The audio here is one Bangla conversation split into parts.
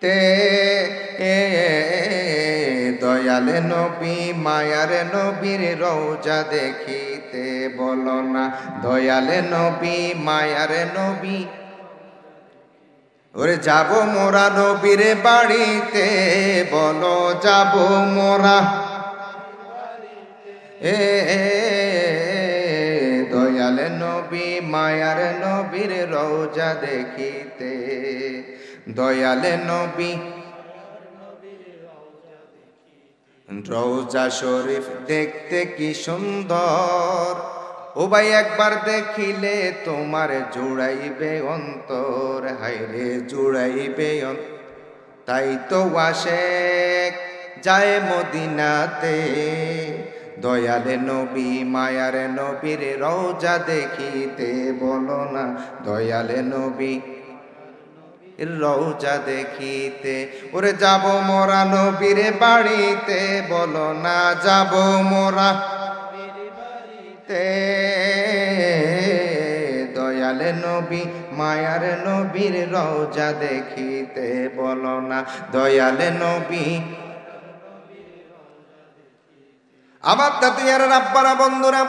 তে দয়ালে নবী মায়ার নবীর রওজা দেখিতে বলো না, দয়ালে নবী মায়ার নবী। ওরে যাব মোরা নবীর বাড়িতে, বলো যাব মোরা দয়ালে নবী মায়ার নবীর রওজা দেখিতে, দয়ালে নবী রওজা শরীফ দেখতে কি সুন্দর। ও ভাই একবার দেখিলে তোমার জুড়াইবে অন্তর, হায়রে জুড়াইবে অন্তর। তাই তো আশেক যায় মদিনাতে, দয়ালে নবী মায়ার নবীর রওজা দেখিতে বলো না, দয়ালে নবী রওজা দেখিতে। ওরে যাব মোরা নবীর বাড়িতে, বলো না যাব মোরা দয়ালে নবী মায়ার নবীর রওজা দেখিতে বলো না, দয়ালে নবী। আমার দাদিয়ার আব্বারা বন্ধুরা,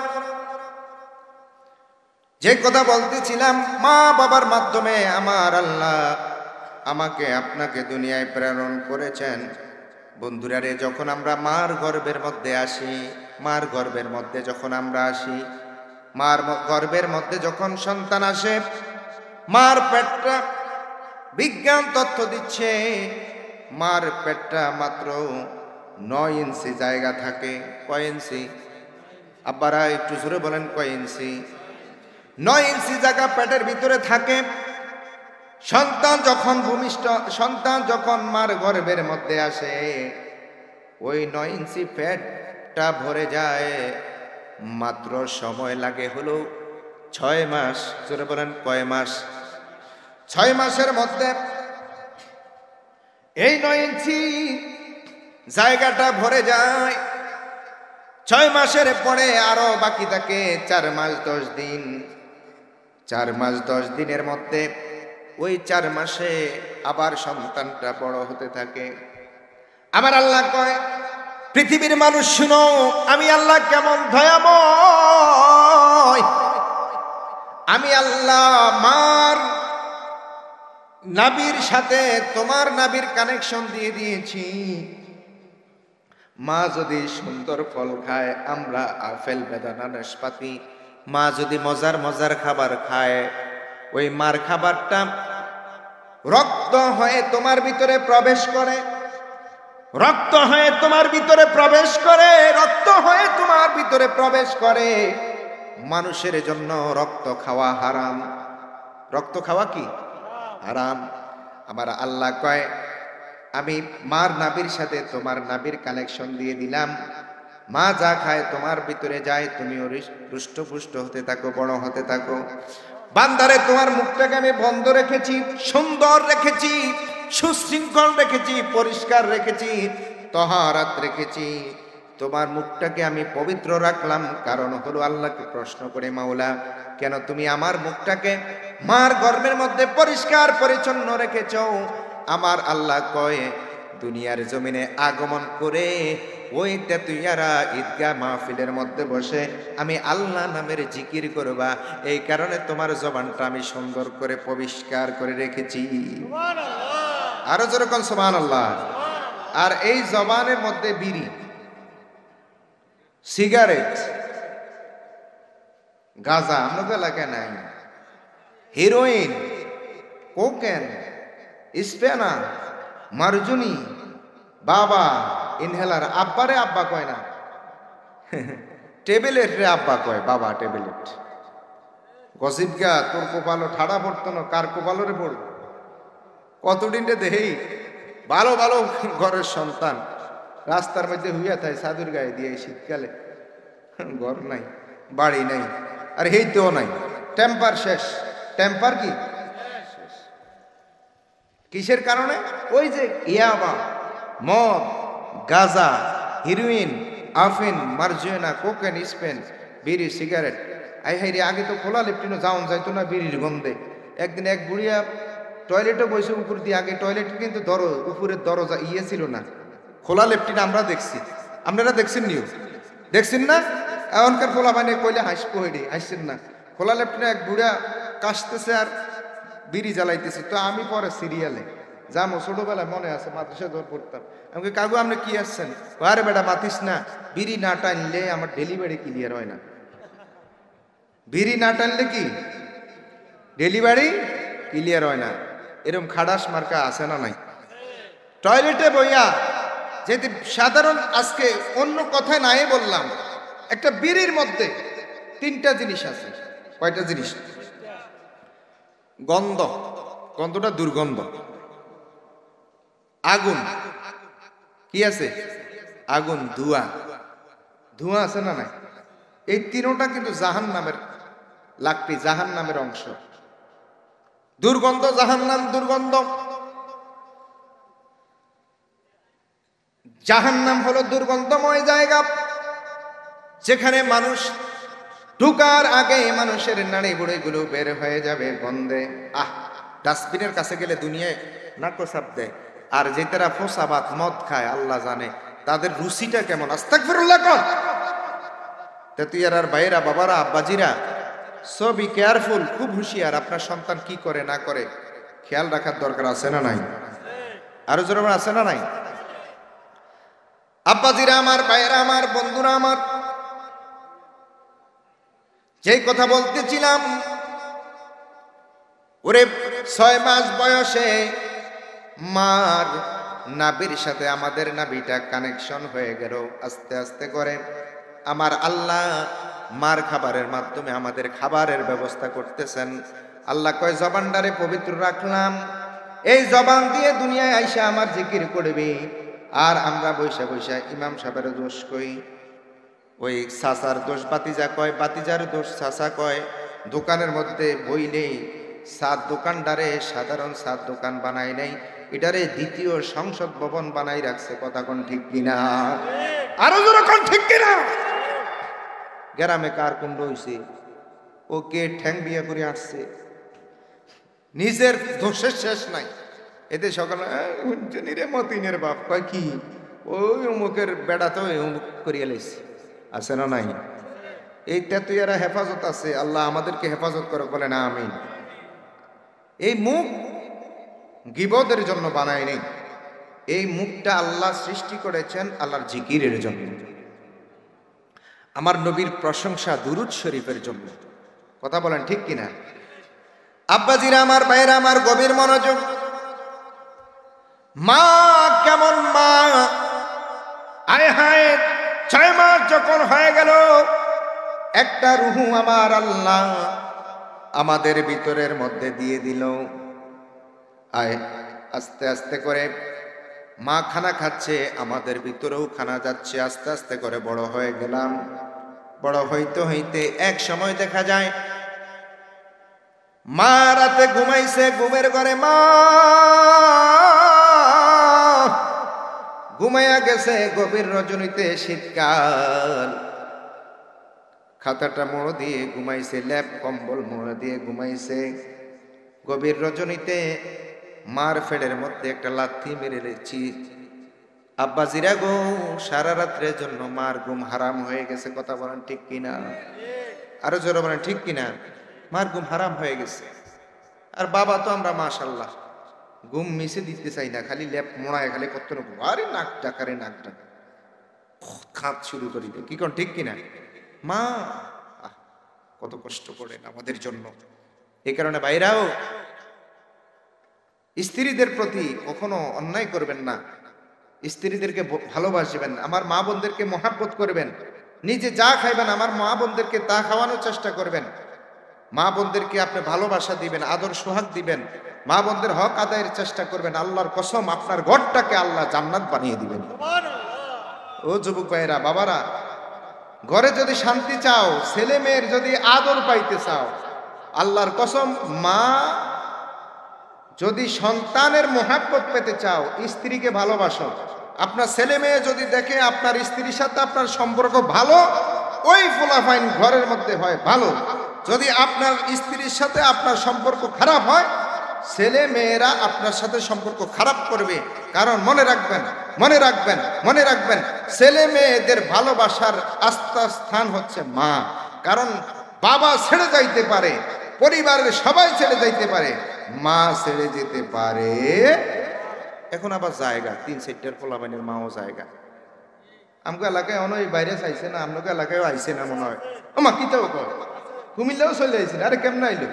যে কথা বলতেছিলাম, মা বাবার মাধ্যমে আমার আল্লাহ আমাকে আপনাকে দুনিয়ায় প্রেরণ করেছেন। বন্ধুরা রে, যখন আমরা মার গর্ভের মধ্যে আসি, মার গর্ভের মধ্যে যখন আমরা আসি, মার গর্ভের মধ্যে যখন সন্তান আসে, মার পেটটা, বিজ্ঞান তথ্য দিচ্ছে মার পেটটা মাত্র 9 ইঞ্চি জায়গা থাকে। কয় ইঞ্চি? আব্বারা একটু জোরে বলেন, কয় ইঞ্চি? 9 ইঞ্চি জায়গা পেটের ভিতরে থাকে। সন্তান যখন ভূমিষ্ঠ, সন্তান যখন মার গর্ভের মধ্যে আসে, ওই 9 ইঞ্চি পেটটা ভরে যায়। মাত্র সময় লাগে হলো 6 মাস। জোরে বলেন, কয় মাস? 6 মাসের মধ্যে এই 9 ইঞ্চি জায়গাটা ভরে যায়। 6 মাসের পরে আরো বাকি থাকে 4 মাস 10 দিন। 4 মাস 10 দিনের মধ্যে ওই 4 মাসে আবার সন্তানটা বড় হতে থাকে। আমার আল্লাহ কয়, পৃথিবীর মানুষ শুনো, আমি আল্লাহ কেমন দয়াময়। আমি আল্লাহ মার নাবির সাথে তোমার নাবির কানেকশন দিয়ে দিয়েছি। মা যদি সুন্দর ফল খায়, আমরা আপেল বেদানা নাশপাতি, মা যদি মজার মজার খাবার খায়, ওই মার খাবারটা রক্ত হয়ে তোমার ভিতরে প্রবেশ করে, রক্ত হয়ে তোমার ভিতরে প্রবেশ করে, রক্ত হয়ে তোমার ভিতরে প্রবেশ করে। মানুষের জন্য রক্ত খাওয়া হারাম। রক্ত খাওয়া কি হারাম। আমার আল্লাহ কয়, আমি মার নাবির সাথে তোমার নাবির কানেকশন দিয়ে দিলাম। মা যা খায় তোমার ভিতরে যায়, তুমিও হৃষ্টপুষ্ট হতে থাকো, বড় হতে থাকো। বান্দারে, তোমার মুখটাকে আমি বন্ধ রেখেছি, সুন্দর রেখেছি, সুশৃঙ্খল রেখেছি, পরিষ্কার রেখেছি, তহারাত রেখেছি। তোমার মুখটাকে আমি পবিত্র রাখলাম। কারণ হলো আল্লাহকে প্রশ্ন করে, মাওলা কেন তুমি আমার মুখটাকে মার গর্ভের মধ্যে পরিষ্কার পরিচ্ছন্ন রেখেছ? আমার আল্লাহ কয়, দুনিয়ার জমিনে আগমন করে ওই তেতুইয়ারা ঈদগাহ মাহফিলের মধ্যে বসে আমি আল্লাহ নামের জিকির করবা, এই কারণে তোমার জবানটা আমি সুন্দর করে পরিষ্কার করে রেখেছি। আরো যেরকম সুবহানাল্লাহ। আর এই জবানের মধ্যে বিড়ি, সিগারেট, গাঁজা আমাদের এলাকায় নাই, হিরোইন, কোকেন, স্পেনা, মারজুনি, বাবা ইনহেলার। আব্বারে আব্বা কয় না, টেবলেট রে আব্বা কয়, বাবা টেবলেট। গসিবগা তোর কোপালো ঠাড়া পড়তো না, কার কোপালো রে পড়ব? কতদিন রে দেহেই ভালো ভালো ঘরের সন্তান রাস্তার মধ্যে হুইয়া থাকে সাধুর গায়ে দিয়ে। শীতকালে ঘর নাই, বাড়ি নাই, আর হেইতেও নাই, টেম্পার শেষ। টেম্পার কি কিসের কারণে? ওই যে ইয়াবা, মদ, গাঁজা, হিরোইন, আফিন, মার্জুয়েনা, কোকেন, স্পেন, বিড়ি, সিগারেট। আই হাই রে, আগে তো খোলা লিপটিনো যাওন যাইতো না বিড়ির গন্ধে। একদিন এক বুড়িয়া টয়লেটে বসে উপর দিয়ে, আগে টয়লেটের কিন্তু উপরের দরজা ছিল না, খোলা লেপটিন আমরা দেখছি, আপনারা দেখছেন নিউ দেখছেন না? এখনকার খোলা মানে কইলে হাসবো, হেডে হাসছেন না। খোলা লেপটিনে এক বুড়া কাশতেছে আর বিড়ি জ্বালাইতেছে। তো আমি পরে সিরিয়ালে যাবো, ছোটবেলায় মনে আছে মাদ্রাসা ধর পড়তাম, আমাকে কাকু আপনি কি আসছেন? আরে বেটা মাতিস না, বিড়ি না টানলে আমার ডেলিভারি ক্লিয়ার হয় না। বিড়ি না টানলে কি ডেলিভারি ক্লিয়ার হয় না? এরকম খাডাস মার্কা আছে না নাই? টয়লেটে বইয়া যেটি সাধারণ, আজকে অন্য কথা নাই বললাম, একটা বিড়ির মধ্যে 3টা জিনিস আছে। কয়টা জিনিস? গন্ধ, গন্ধটা দুর্গন্ধ। আগুন, কি আছে? আগুন, ধোঁয়া, ধোঁয়া আছে না নাই? এই 3টা কিন্তু জাহান্নামের লাকড়ি, জাহান্নামের অংশ। দুর্গন্ধ, জাহান্নাম দুর্গন্ধ। জাহান্নাম হলো দুর্গন্ধময় জায়গা, যেখানে মানুষ ঢুকার আগে মানুষের নাড়ি বুড়িগুলো বের হয়ে যাবে গন্ধে। ডাস্টবিনের কাছে গেলে দুনিয়ায় নাকো চাপ দেয়। আর যে তারা ফোসাবাত মদ খায়, আল্লাহ জানে তাদের রুচিটা কেমন। আস্তাগফিরুল্লাহ কর। তেতুয়ার ভাইয়েরা, বাবারা, আব্বাজিরা, সো বি কেয়ারফুল, খুব হুঁশিয়ার। আপনার সন্তান কি করে না করে খেয়াল রাখার দরকার আছে না নাই? আরো জোরে আছে না নাই? আব্বাজিরা আমার, ভাইয়েরা আমার, বন্ধুরা আমার, যেই কথা বলতেছিলাম, ওরে 6 মাস বয়সে মার নাভির সাথে আমাদের নাভিটা কানেকশন হয়ে গেল। আস্তে আস্তে করে আমার আল্লাহ মার খাবারের মাধ্যমে আমাদের খাবারের ব্যবস্থা করতেছেন। আল্লাহ কয় জবানটারে পবিত্র রাখলাম, এই জবান দিয়ে দুনিয়ায় আইসা আমার জিকির করবি। আর আমরা বৈশা বৈশা ইমাম সাহেবের দোষ কই, ওই চাচার দোষ বাতিজা কয়, বাতিজার দোষ চাচা কয়। দোকানের মধ্যে বইলেই সাত দোকানদারে সাধারণ সাত দোকান বানায় নাই, এটারে দ্বিতীয় সংসদ ভবন বানাই রাখছে। কথা কোন ঠিক কিনা? আরো জোরে কোন ঠিক কিনা? গ্রামে কার কুণ্ড হইছে, ওকে ঠ্যাং বিয়া করে আসছে, নিজের দোষের শেষ নাই। এতে সকালে রে মতিনের বাপ কয় কি, ওই অমুকের বেড়া তো অমুক করিয়া লাইছে। আছে না নাই? এই তেতুয়ারা হেফাজত আছে, আল্লাহ আমাদেরকে হেফাজত করে, বলে না আমিন। এই মুখ গীবতের জন্য বানায় নেই, এই মুখটা আল্লাহ সৃষ্টি করেছেন আল্লাহর জিকিরের জন্য, আমার নবীর প্রশংসা দুরূদ শরীফের জন্য। কথা বলেন ঠিক কিনা? আব্বাজিরা আমার, ভাইরা আমার, গভীর মনোযোগ। মা কেমন মা! আয় হায়, 6 মাস যখন হয়ে গেল, একটা রুহু আমার আল্লাহ আমাদের ভিতরের মধ্যে দিয়ে দিল। আয় আস্তে আস্তে করে মা খানা খাচ্ছে, আমাদের ভিতরেও খানা যাচ্ছে। আস্তে আস্তে করে বড় হয়ে গেলাম। বড় হইতে হইতে এক সময় দেখা যায় মা রাতে ঘুমাইছে, ঘুমের ঘরে মা ঘুমাইয়া গেছে। গভীর রজনীতে, শীতকাল, খাতাটা মোড় দিয়ে ঘুমাইছে, ল্যাপ কম্বল মোড় দিয়ে ঘুমাইছে। গভীর রজনীতে মার ফেডের মধ্যে একটা লাথি মেরে লেছি। আব্বাজিরা গো, সারা রাত্রের জন্য মার ঘুম হারাম হয়ে গেছে। কথা বলেন ঠিক কিনা? আরো জোরে বলেন ঠিক কিনা? মার ঘুম হারাম হয়ে গেছে। আর বাবা তো আমরা মাশাল্লাহ ঘুম মিশে দিতে চাই না, খালি ল্যাপ মোড়ায়, খালি কত রকম, আরে নাক ডাকারে নাক ডাক খাত শুরু করি। কি কোন ঠিক কিনা? মা কত কষ্ট করেন আমাদের জন্য। এই কারণে বাইরাও স্ত্রীদের প্রতি কখনো অন্যায় করবেন না, স্ত্রীদেরকে ভালোবাসবেন, আমার মা বোনদেরকে মহাব্বত করবেন। নিজে যা খাইবেন আমার মা বোনদেরকে তা খাওয়ানোর চেষ্টা করবেন। মা বোনদেরকে আপনি ভালোবাসা দিবেন, আদর সোহাগ দিবেন, মা বোনদের হক আদায়ের চেষ্টা করবেন। আল্লাহর কসম, আপনার ঘরটাকে আল্লাহ জান্নাত বানিয়ে দিবেন। ও যুবক ভাইরা, বাবারা, ঘরে যদি শান্তি চাও, ছেলে মেয়ের যদি আদর পাইতে চাও, আল্লাহর কসম, মা যদি সন্তানের মহাব্বত পেতে চাও, স্ত্রীকে ভালোবাসো। আপনার ছেলে মেয়ে যদি দেখে আপনার স্ত্রীর সাথে আপনার সম্পর্ক ভালো, ওই ফোলাফাইন ঘরের মধ্যে হয় ভালো। যদি আপনার স্ত্রীর সাথে আপনার সম্পর্ক খারাপ হয়, ছেলে মেয়েরা আপনার সাথে সম্পর্ক খারাপ করবে। কারণ মনে রাখবেন, মনে রাখবেন, মনে রাখবেন, ছেলে মেয়েদের ভালোবাসার আস্থা স্থান হচ্ছে মা। কারণ বাবা ছেড়ে যাইতে পারে, পরিবারের সবাই ছেড়ে যাইতে পারে, মা ছেড়ে যেতে পারে। এখন আবার জায়গা 3-4টার পোলাপানের মাও জায়গা। আমগো এলাকায় অনেক বাইরে চাইছে না, আপনাকে এলাকায় আইছে না মনে হয়। আমা কিতাও কয় কুমিল্লাও চলে আইছিল, আরে কেমন আইলো?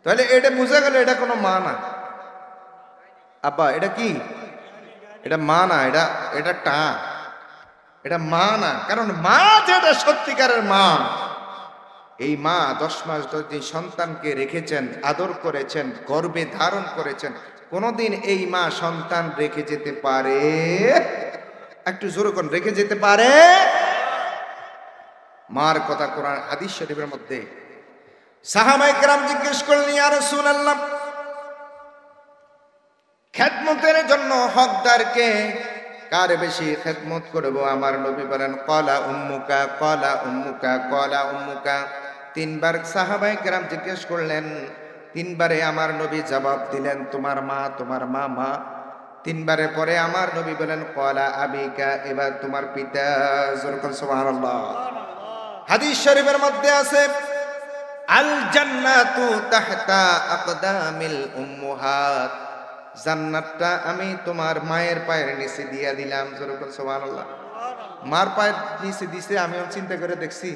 তাহলে এটা বুঝা গেল এটা কোনো মা না। আব্বা এটা কি? এটা মা না, এটা টা, এটা মা না। কারণ মা যেটা সত্যিকারের মা, এই মা 10 মাস 10 দিন সন্তানকে রেখেছেন, আদর করেছেন, গর্ভে ধারণ করেছেন। কোনদিন এই মা সন্তান রেখে যেতে পারে? একটু জোরে কোন রেখে যেতে পারে? মার কথা কোরআন হাদিস শরীফের মধ্যে। সাহাবায়ে কেরাম জিজ্ঞেস করলেন, ইয়া রাসূলুল্লাহ, খেদমতের জন্য হকদার কে? কার বেশি খেদমত করব? আমার নবী বলেন, ক্বালা উম্মুকা, ক্বালা উম্মুকা, ক্বালা উম্মুকা। 3 বার সাহাবায়ে কেরাম জিজ্ঞেস করলেন, 3 বারে আমার নবী জবাব দিলেন, তোমার মা, তোমার মা, মা। 3 বারের পরে আমার নবী বলেন, ক্বালা আবিকা, এবার তোমার পিতা। জোরে সুবহানাল্লাহ। হাদিস শরীফের মধ্যে আছে, আল জান্নাতু তাহতা আকদামিল উম্মুহাত, জান্নাতটা আমি তোমার মায়ের পায়ের নিচে দিয়া দিলাম। জোরে সুবহানাল্লাহ। মার পায়ের নিচে দিছে। আমিও চিন্তা করে দেখছি,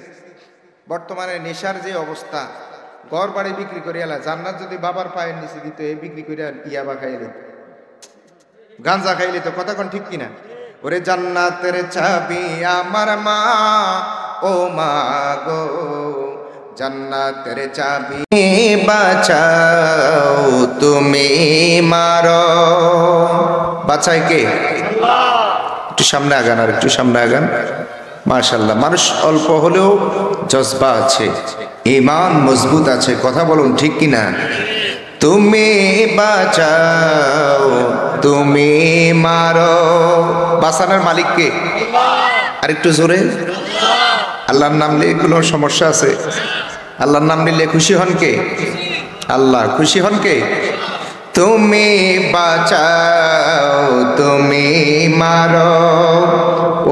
বর্তমানে নেশার যে অবস্থা, ঘর বাড়ি বিক্রি করে এলা, জান্নাত যদি বাবার পায়ের নিচে দিত, এই বিক্রি করে ইয়াবা খাইলে, গাঞ্জা খাইলে, তো কথা কোন ঠিক কিনা? ওরে জান্নাতের চাবি আমার মা, ও মা গো, জান্নাতের চাবি বাঁচাও তুমি মারো। বাঁচাই কে? একটু সামনে আগান, আর একটু সামনে আগান। মাশাআল্লাহ, মানুষ অল্প হলেও জজবা আছে, ঈমান মজবুত আছে। কথা বলুন ঠিক কিনা? তুমি বাঁচাও তুমি মারো। বাঁচানোর মালিক কে? আর একটু জোরে। আল্লাহর নাম নিয়ে কোনো সমস্যা আছে? আল্লাহর নাম নিলে খুশি হন কে? আল্লাহ। খুশি হন কে? তুমি বাঁচাও তুমি মারো,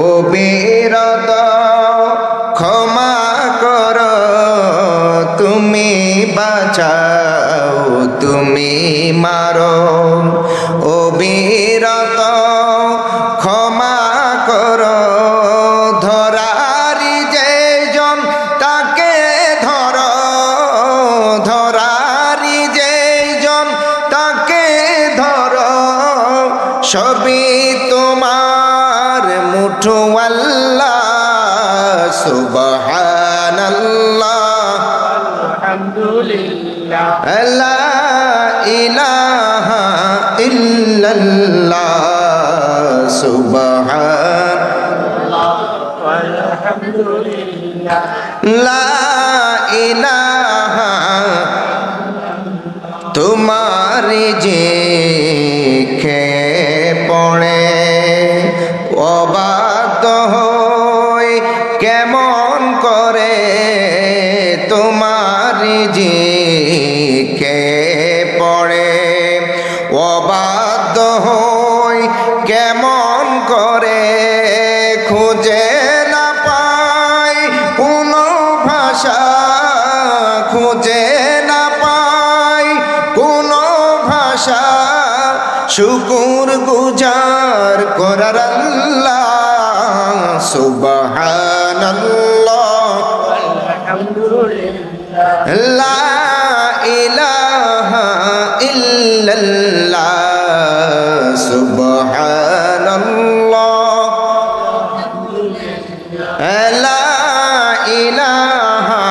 ও বিরত ক্ষমা করো। তুমি বাঁচাও তুমি মারো, ও বিরত ক্ষমা করো। ধরারি যেজন তাকে ধরো, ধরারি যেজন তাকে ধরো। সবই তোমার মুঠো আল্লাহ। সুবহানাল্লাহ, আলহামদুলিল্লাহ, লা ইলাহা ইল্লাল্লাহ। সুবহানাল্লাহ, আলহামদুলিল্লাহ, লা ইলাহা। তোমার যে পড়ে অবাক হই কেমন করে, তোমার যে পড়ে অবাক হই কেমন করে। খুঁজে না পাই কোনো ভাষা, খুঁজে না পাই কোনো ভাষা। শুকুর গুজার করার আল্লাহ। সুবহানাল্লাহ, আলহামদুলিল্লাহ, লা ইলাহা ইল্লাল্লাহ। সুবহানাল্লাহ, লা ইলাহা।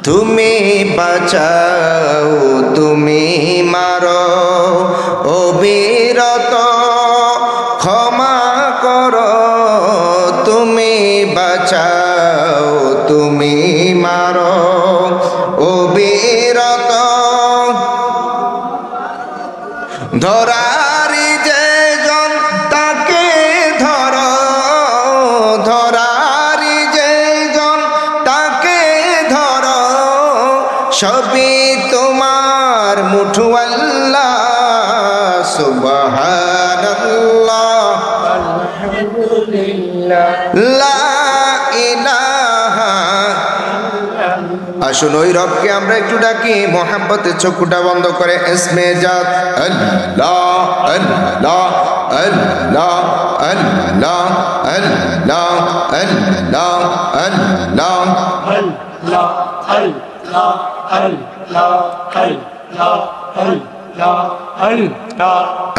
তুমি বাঁচাও তুমি মারো, অবিরত ক্ষমা করো। তুমি বাঁচাও তুমি মারো, অবিরত। ধরারি যেজন তাকে ধরো, ধরারি যেজন তাকে ধরো। সবই তোমার মুঠু আল্লাহ সুবহানাল্লাহ আলহামদুলিল্লাহ লা ইলাহা। আসুন ওই রবকে আমরা একটু ডাকি মোহাব্বতে, চক্ষুটা বন্ধ করে। ইসমে জাত আল্লাহ আল্লাহ আল্লাহ আল্লাহ আল্লাহ আল্লাহ আল্লাহ আল্লাহ আল্লাহ আল্লাহ আল্লাহ আল্লাহ আল্লাহ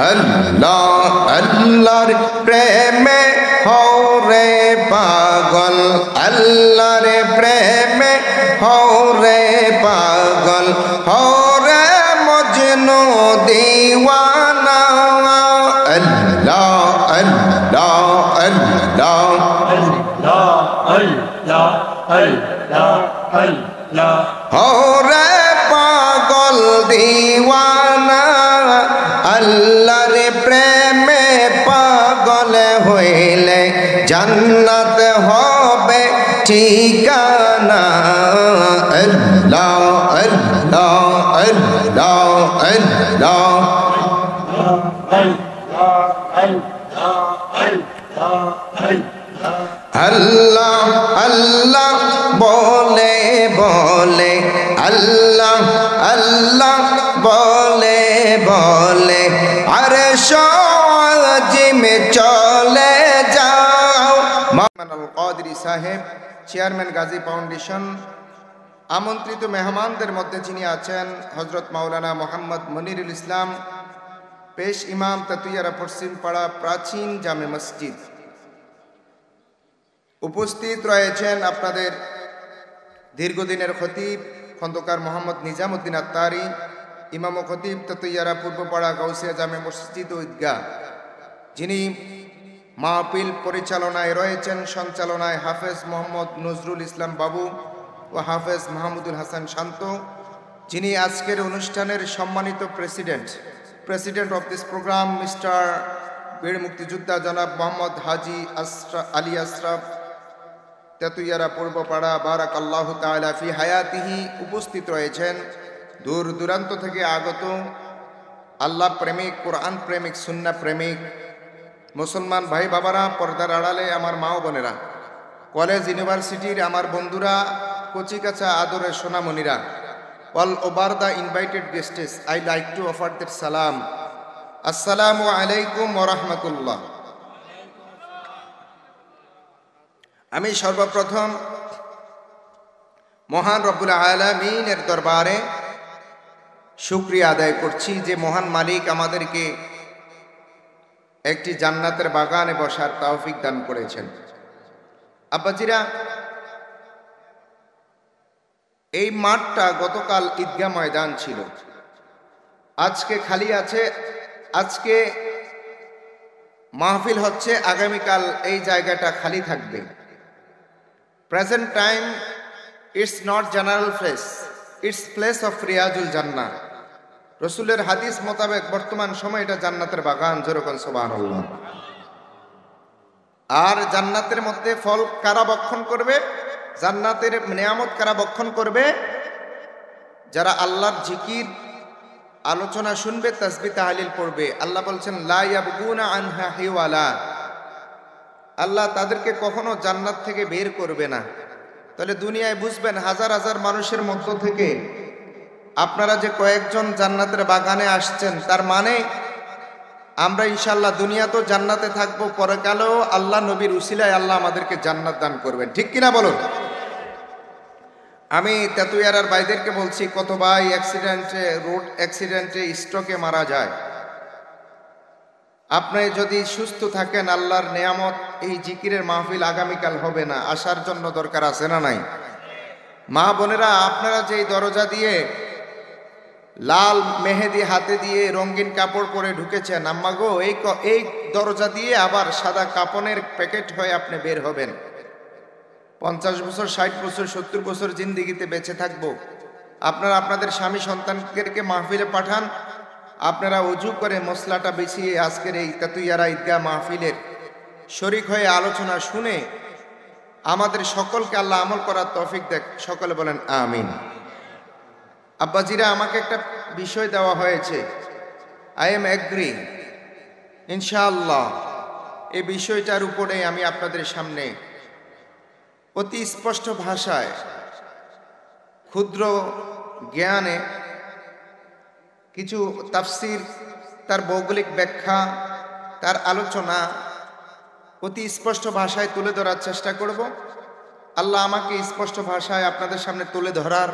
আল্লাহ আল্লাহর প্রেমে হও রে পাগল, আল্লাহর প্রেমে হও রে পাগল, হও রে মজনু দিওয়ানা। আল্লাহ আল্লাহ আল্লাহ আল্লাহ আল্লাহ আল্লাহ আল্লাহ হও রে পাগল দিওয়ানা, আল্লাহর প্রেমে পাগল হইলে জান্নাত হবে ঠিকানা। আল্লাহ আল্লাহ আল্লাহ আল্লাহ আল্লাহ আল্লাহ বলে বলে, আল্লাহ আল্লাহ বলে বলে আরশ আজিমে চলে যাও। মাওলানা কাদরী সাহেব, চেয়ারম্যান গাজী ফাউন্ডেশন, আমন্ত্রিত মেহমানদের মধ্যে যিনি আছেন হযরত মাওলানা মোহাম্মদ মনিরুল ইসলাম, পেশ ইমাম, তাতুইয়ারা পশ্চিম পাড়া প্রাচীন জামে মসজিদ। উপস্থিত রয়েছেন আপনাদের দীর্ঘদিনের খতিব খন্দকার মোহাম্মদ নিজামুদ্দিন আত্তারি, ইমাম ও খতিব তাতুইয়ারা পূর্বপাড়া গাউসিয়া জামে মসজিদ ও ঈদগাহ, যিনি মাহফিল পরিচালনায় রয়েছেন, সঞ্চালনায় হাফেজ মোহাম্মদ নজরুল ইসলাম বাবু ও হাফেজ মাহমুদুল হাসান শান্ত, যিনি আজকের অনুষ্ঠানের সম্মানিত president of this program mister বীর মুক্তিযোদ্ধা জনাব মোহাম্মদ হাজি আলী আশরাফ, তেতুইয়ারা পূর্বপাড়া, বারাকাল্লাহু তাআলা ফি হায়াতিহি। উপস্থিত রয়েছেন দূর দূরান্ত থেকে আগত আল্লাহ প্রেমিক, কোরআন প্রেমিক, সুন্নাহ প্রেমিক মুসলমান ভাই বাবারা, পর্দার আড়ালে আমার মা ও বোনেরা, কলেজ ইউনিভার্সিটির আমার বন্ধুরা, কচিকাচা আদরের সোনামণিরা, all over the invited guests, I like to offer that salam. Assalamu alaikum wa rahmatullah. আমি সর্বপ্রথম মহান রব্বুল আলামিনের দরবারে শুকরিয়া আদায় করছি যে মহান মালিক আমাদেরকে একটি জান্নাতের বাগানে বসার তৌফিক দান করেছেন। আব্বাজিরা, এই মাঠটা গতকাল ঈদগাহ ময়দান ছিল, আজকে খালি আছে। আজকে মাহফিল হচ্ছে, আগামীকাল এই জায়গাটা খালি থাকবে। Present time it's not general place, it's place of Riazul জান্নাহ। রসুলের হাদিস মোতাবেক বর্তমান সময় এটা জান্নাতের বাগান। যেরকম সুবহানাল্লাহ। আর জান্নাতের মধ্যে ফল কারা বক্ষণ করবে? জান্নাতের নিয়ামত কারা বক্ষণ করবে? যারা আল্লাহর জিকির আলোচনা শুনবে, তাসবিহ তাহলিল পড়বে। আল্লাহ বলছেন লা ইয়াবগুনা আনহা হিওয়ালা, আল্লাহ তাদেরকে কখনো জান্নাত থেকে বের করবে না। তাহলে দুনিয়ায় বুঝবেন, হাজার হাজার মানুষের মধ্য থেকে আপনারা যে কয়েকজন জান্নাতের বাগানে আসছেন, তার মানে আমরা ইনশাআল্লাহ দুনিয়া তো জান্নাতে থাকবো, পরকালেও আল্লাহ নবীর উসিলায় আল্লাহ আমাদেরকে জান্নাত দান করবেন। ঠিক কিনা বলুন? আমি তেতুইয়ারার ভাইদেরকে বলছি, কত ভাই অ্যাক্সিডেন্টে, রোড অ্যাক্সিডেন্টে, স্ট্রোকে মারা যায়। আপনি যদি সুস্থ থাকেন, আল্লাহর নেয়ামত, এই জিকিরের মাহফিল আগামীকাল হবে না, আসার জন্য দরকার আছে না নাই? মা বোনেরা, আপনারা যেই দরজা দিয়ে লাল মেহেদি হাতে দিয়ে রঙিন কাপড় পরে ঢুকেছেন, আম্মা গো, এই দরজা দিয়ে আবার সাদা কাপনের প্যাকেট হয়ে আপনি বের হবেন। 50 বছর, 60 বছর, 70 বছর জিন্দিগিতে বেঁচে থাকবো। আপনারা আপনাদের স্বামী সন্তানদেরকে মাহফিলে পাঠান, আপনারা অজু করে মশলাটা বিছিয়ে আজকের এই তেতুইয়ারা ঈদগাহ মাহফিলের শরীক হয়ে আলোচনা শুনে আমাদের সকলকে আল্লাহ আমল করার তৌফিক দেখ। সকলে বলেন আমিন। আব্বাজিরা, আমাকে একটা বিষয় দেওয়া হয়েছে, আই এম এগ্রি ইনশাআল্লাহ। এই বিষয়টার উপরে আমি আপনাদের সামনে অতি স্পষ্ট ভাষায় ক্ষুদ্র জ্ঞানে কিছু তাফসির, তার ভৌগোলিক ব্যাখ্যা, তার আলোচনা অতি স্পষ্ট ভাষায় তুলে ধরার চেষ্টা করব। আল্লাহ আমাকে স্পষ্ট ভাষায় আপনাদের সামনে তুলে ধরার,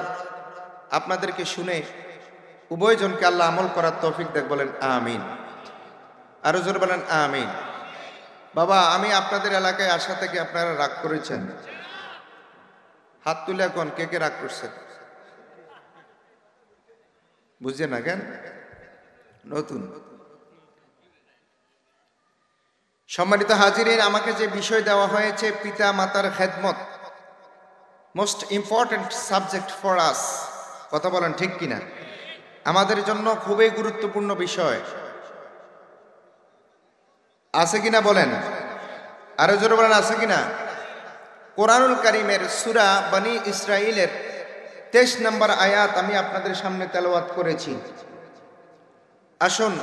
আপনাদেরকে শুনে উভয়জনকে আল্লাহ আমল করার তৌফিক দেখ, বলেন আমিন। আরো জোরে বলেন আমিন। বাবা, আমি আপনাদের এলাকায় আসা থেকে আপনারা রাগ করেছেন? হাত তুলে এখন কে কে রাগ করছেন? বুঝছেন না কেন? নতুন। সম্মানিত হাজিরিন, আমাকে যে বিষয় দেওয়া হয়েছে পিতা মাতার খেদমত, most important subject for us. কথা বলেন ঠিক কিনা? আমাদের জন্য খুবই গুরুত্বপূর্ণ বিষয়। আছে কিনা বলেন? আরো জোরে বলেন আছে কিনা? কোরআনুল কারীমের সূরা বনী ইসরাঈলের 23 নম্বর আয়াত আমি আপনাদের সামনে তেলাওয়াত করেছি। আসুন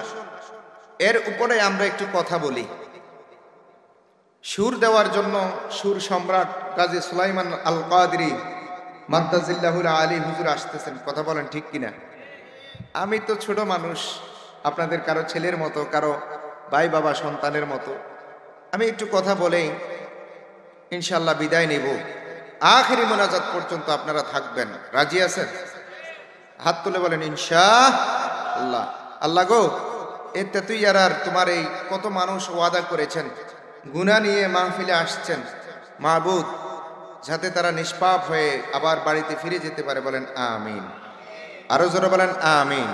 এর উপরে আমরা একটু কথা বলি। সুর দেওয়ার জন্য সুর সম্রাট কাজী সুলাইমান আল কাদরি মাদ্দাজিল্লাহুল আলী হুজুর আসতেছেন। কথা বলেন ঠিক কিনা? আমি তো ছোট মানুষ, আপনাদের কারো ছেলের মতো, কারো ভাই বাবা সন্তানের মতো। আমি একটু কথা বলেই ইনশাআল্লাহ বিদায় নেব। আখিরি মোনাজাত পর্যন্ত আপনারা থাকবেন, রাজি আছেন? হাত তুলে বলেন ইনশাআল্লাহ। আল্লাহ গো, এই তেতুইয়ারার তোমার এই কত মানুষ ওয়াদা করেছেন, গুনাহ নিয়ে মাহফিলে আসছেন, মাহবুদ যাতে তারা নিষ্পাপ হয়ে আবার বাড়িতে ফিরে যেতে পারে, বলেন আমিন। আরো জোরে বলেন আমিন।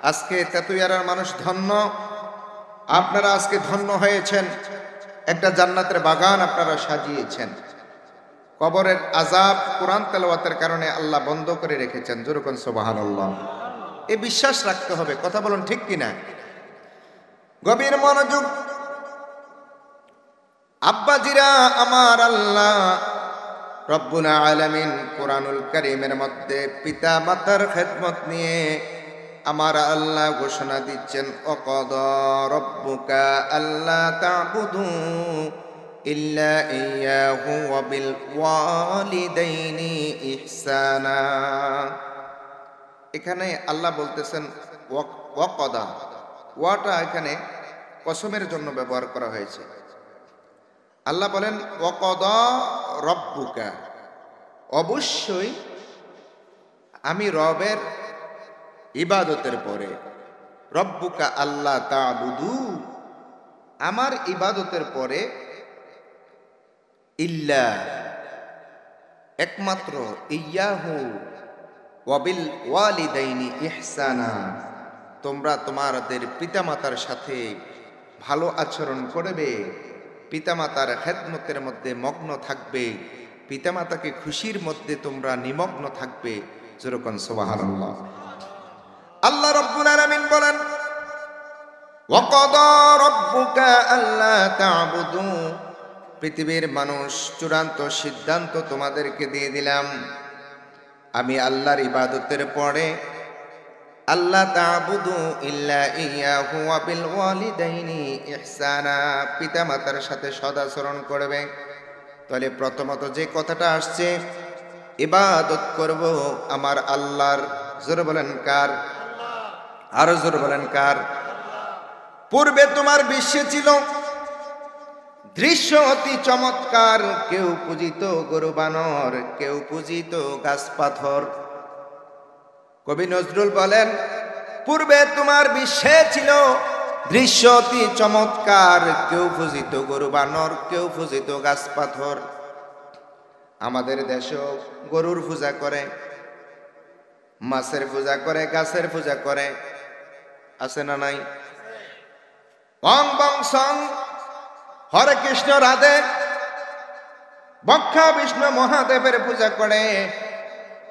আজকে তেতুইয়ারার মানুষ ধন্য, আপনারা আজকে ধন্য হয়েছেন। একটা জান্নাতের বাগান আপনারা সাজিয়েছেন। কবরের আযাব কোরআন তেলাওয়াতের কারণে আল্লাহ বন্ধ করে রেখেছেন। জোরে কোন সুবহানাল্লাহ। এই বিশ্বাস রাখতে হবে। কথা বলুন ঠিক কিনা? গভীর মনোযোগ। আব্বাজিরা আমার, আল্লাহ রব্বুল আলামিন কোরআনুল কারীমের মধ্যে পিতা মাতার খেদমত নিয়ে আমার আল্লাহ ঘোষণা দিচ্ছেন, ওয়াকাদা রাব্বুকা আল্লা তা'বুদু ইল্লা ইয়্যাহু ওয়া বিল ওয়ালিদাইনি ইহসানা। এখানে আল্লাহ বলতেছেন ওয়াকাদা, ওয়াটা এখানে কসমের জন্য ব্যবহার করা হয়েছে। আল্লাহ বলেন ওয়াকাদা রাব্বুকা, অবশ্যই আমি রবের ইবাদতের পরে, রব্বুকা আল্লাহ তা'বুদু, আমার ইবাদতের পরে, ইল্লা একমাত্র, ইয়াহু ওয়া বিল ওয়ালিদাইনি ইহসানা, তোমরা তোমাদের পিতামাতার সাথে ভালো আচরণ করবে, পিতামাতার খেদমতের মধ্যে মগ্ন থাকবে, পিতামাতাকে খুশির মধ্যে তোমরা নিমগ্ন থাকবে। যেরকম সুবহানাল্লাহ। আল্লাহ রাব্বুল আলামিন বলেন ওয়াকাদা রাব্বুকা আল্লা তা'বুদু, পৃথিবীর মানুষ চূড়ান্ত সিদ্ধান্ত তোমাদেরকে দিয়ে দিলাম, আমি আল্লাহর ইবাদতের পরে আল্লাহ তা'বুদু ইল্লা ইয়্যাহু ওয়া বিল ওয়ালিদাইনি ইহসানা, পিতামাতার সাথে সদাচরণ করবে। তাহলে প্রথমত যে কথাটা আসছে, ইবাদত করব আমার আল্লাহর। জোরে বলেন কার? আরো জোরে বলেন কার? পূর্বে তোমার বিশ্বে ছিল দৃশ্য অতি চমৎকার, কেউ পূজিত গরু বানর, কেউ পূজিত গাছ পাথর। কবি নজরুল বলেন পূর্বে তোমার বিশ্বে ছিল দৃশ্য অতি চমৎকার, কেউ পূজিত গরু বানর, কেউ পূজিত গাছ পাথর। আমাদের দেশেও গরুর পূজা করে, মাছের পূজা করে, গাছের পূজা করে, আছে না নাই? অং বং সং, হরে কৃষ্ণ রাধে, বক্ষা বিষ্ণু মহাদেবের পূজা করে।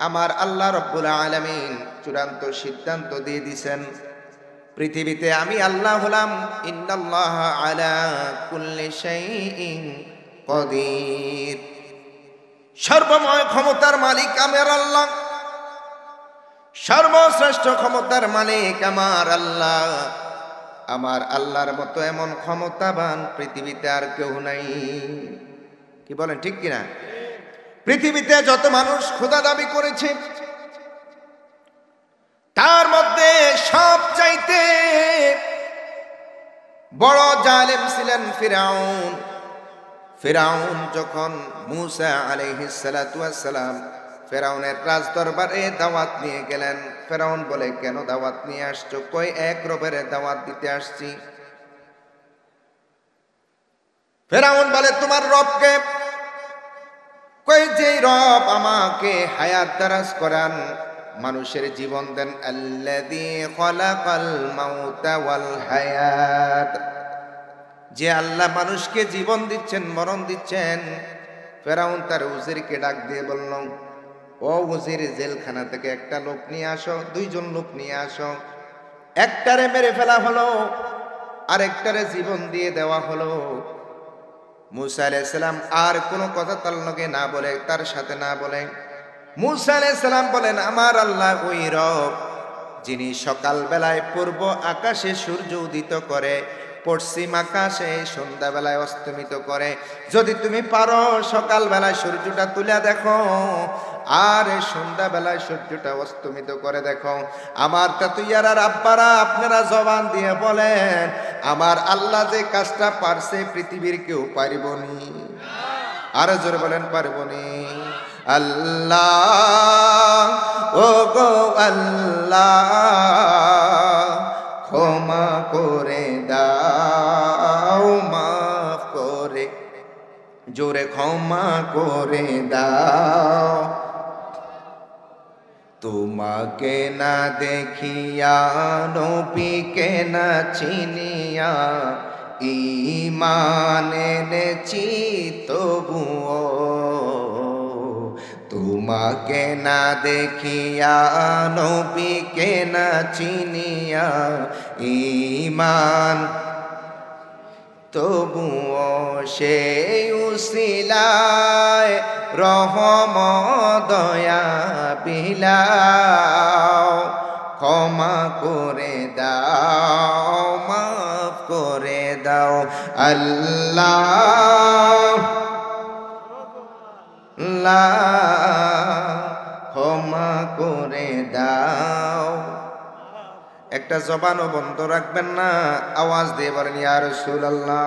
আমার আল্লাহ রব্বুল আলামিন চূড়ান্ত সিদ্ধান্ত দিয়ে দিয়েছেন, পৃথিবীতে আমি আল্লাহ হলাম ইন্নাল্লাহা আলা কুল্লি শাইইন কাদির, সর্বময় ক্ষমতার মালিক আমার আল্লাহ। সর্বশ্রেষ্ঠ ক্ষমতার মালিক আমার আল্লাহ। আমার আল্লাহর মতো এমন ক্ষমতাবান পৃথিবীতে আর কেউ নাই। কি বলেন, ঠিক কিনা? পৃথিবীতে যত মানুষ খোদা দাবি করেছে, তার মধ্যে সবচাইতে বড় জালেম ছিলেন ফিরাউন। ফিরাউন যখন মূসা আলাইহিস সালাতু ওয়াস সালাম ফেরাউনের রাজ দরবারে দাওয়াত নিয়ে গেলেন, ফেরাউন বলে, কেন দাওয়াত নিয়ে আসছো? কই, এক রবের দাওয়াত দিতে আসছি। ফেরাউন বলে, তোমার রবকে? কই, যে রব আমাকে হায়াত দারাজ করান, মানুষের জীবন দেন, আল্লাযী খালাকাল মাউতা ওয়াল হায়াত, যে আল্লাহ মানুষকে জীবন দিচ্ছেন, মরণ দিচ্ছেন। ফেরাউন তার উজিরকে ডাক দিয়ে বলল, ও উজির, জেলখানা থেকে একটা লোক নিয়ে আসো, দুইজন লোক নিয়ে আসো। একটারে মেরে ফেলা হলো, আরেকটারে জীবন দিয়ে দেওয়া হলো। মূসা আলাইহিস সালাম আর কোনো কথা তার লগে না বলে, তার সাথে না বলে, মূসা আলাইহিস সালাম বলেন, আমার আল্লাহ ওই রব যিনি সকাল বেলায় পূর্ব আকাশে সূর্য উদিত করে, পশ্চিম আকাশে সন্ধ্যাবেলায় অস্তমিত করে। যদি তুমি পারো সকাল বেলায় সূর্যটা তুলে দেখো, আর সন্ধ্যাবেলায় সূর্যটা অস্তমিত করে দেখো। আমার তাতুইয়ার আব্বারা, আপনারা জবান দিয়ে বলেন, আমার আল্লাহ যে কাজটা পারছে পৃথিবীর কেউ পারিবনি। আরো জোরে বলেন, পারবনি। আল্লাহ, ও গো আল্লাহ, ক্ষমা করে দাও, মাফ করে, জোরে ক্ষমা করে দাও। তোমাকে না দেখিয়া, নবীকে না চিনিয়া, ঈমান এনেছি তবুও। তোমাকে না দেখিয়া, নবীকে না চিনিয়া, ঈমান তবুও সেই উসিলায় রহম দয়া বিলাও, ক্ষমা করে দাও, মাফ করে দাও। আল্লাহ, ক্ষমা করে দাও। একটা জবানও বন্ধ রাখবেন না, আওয়াজ দিয়ে বলেন, ইয়া রাসূলুল্লাহ।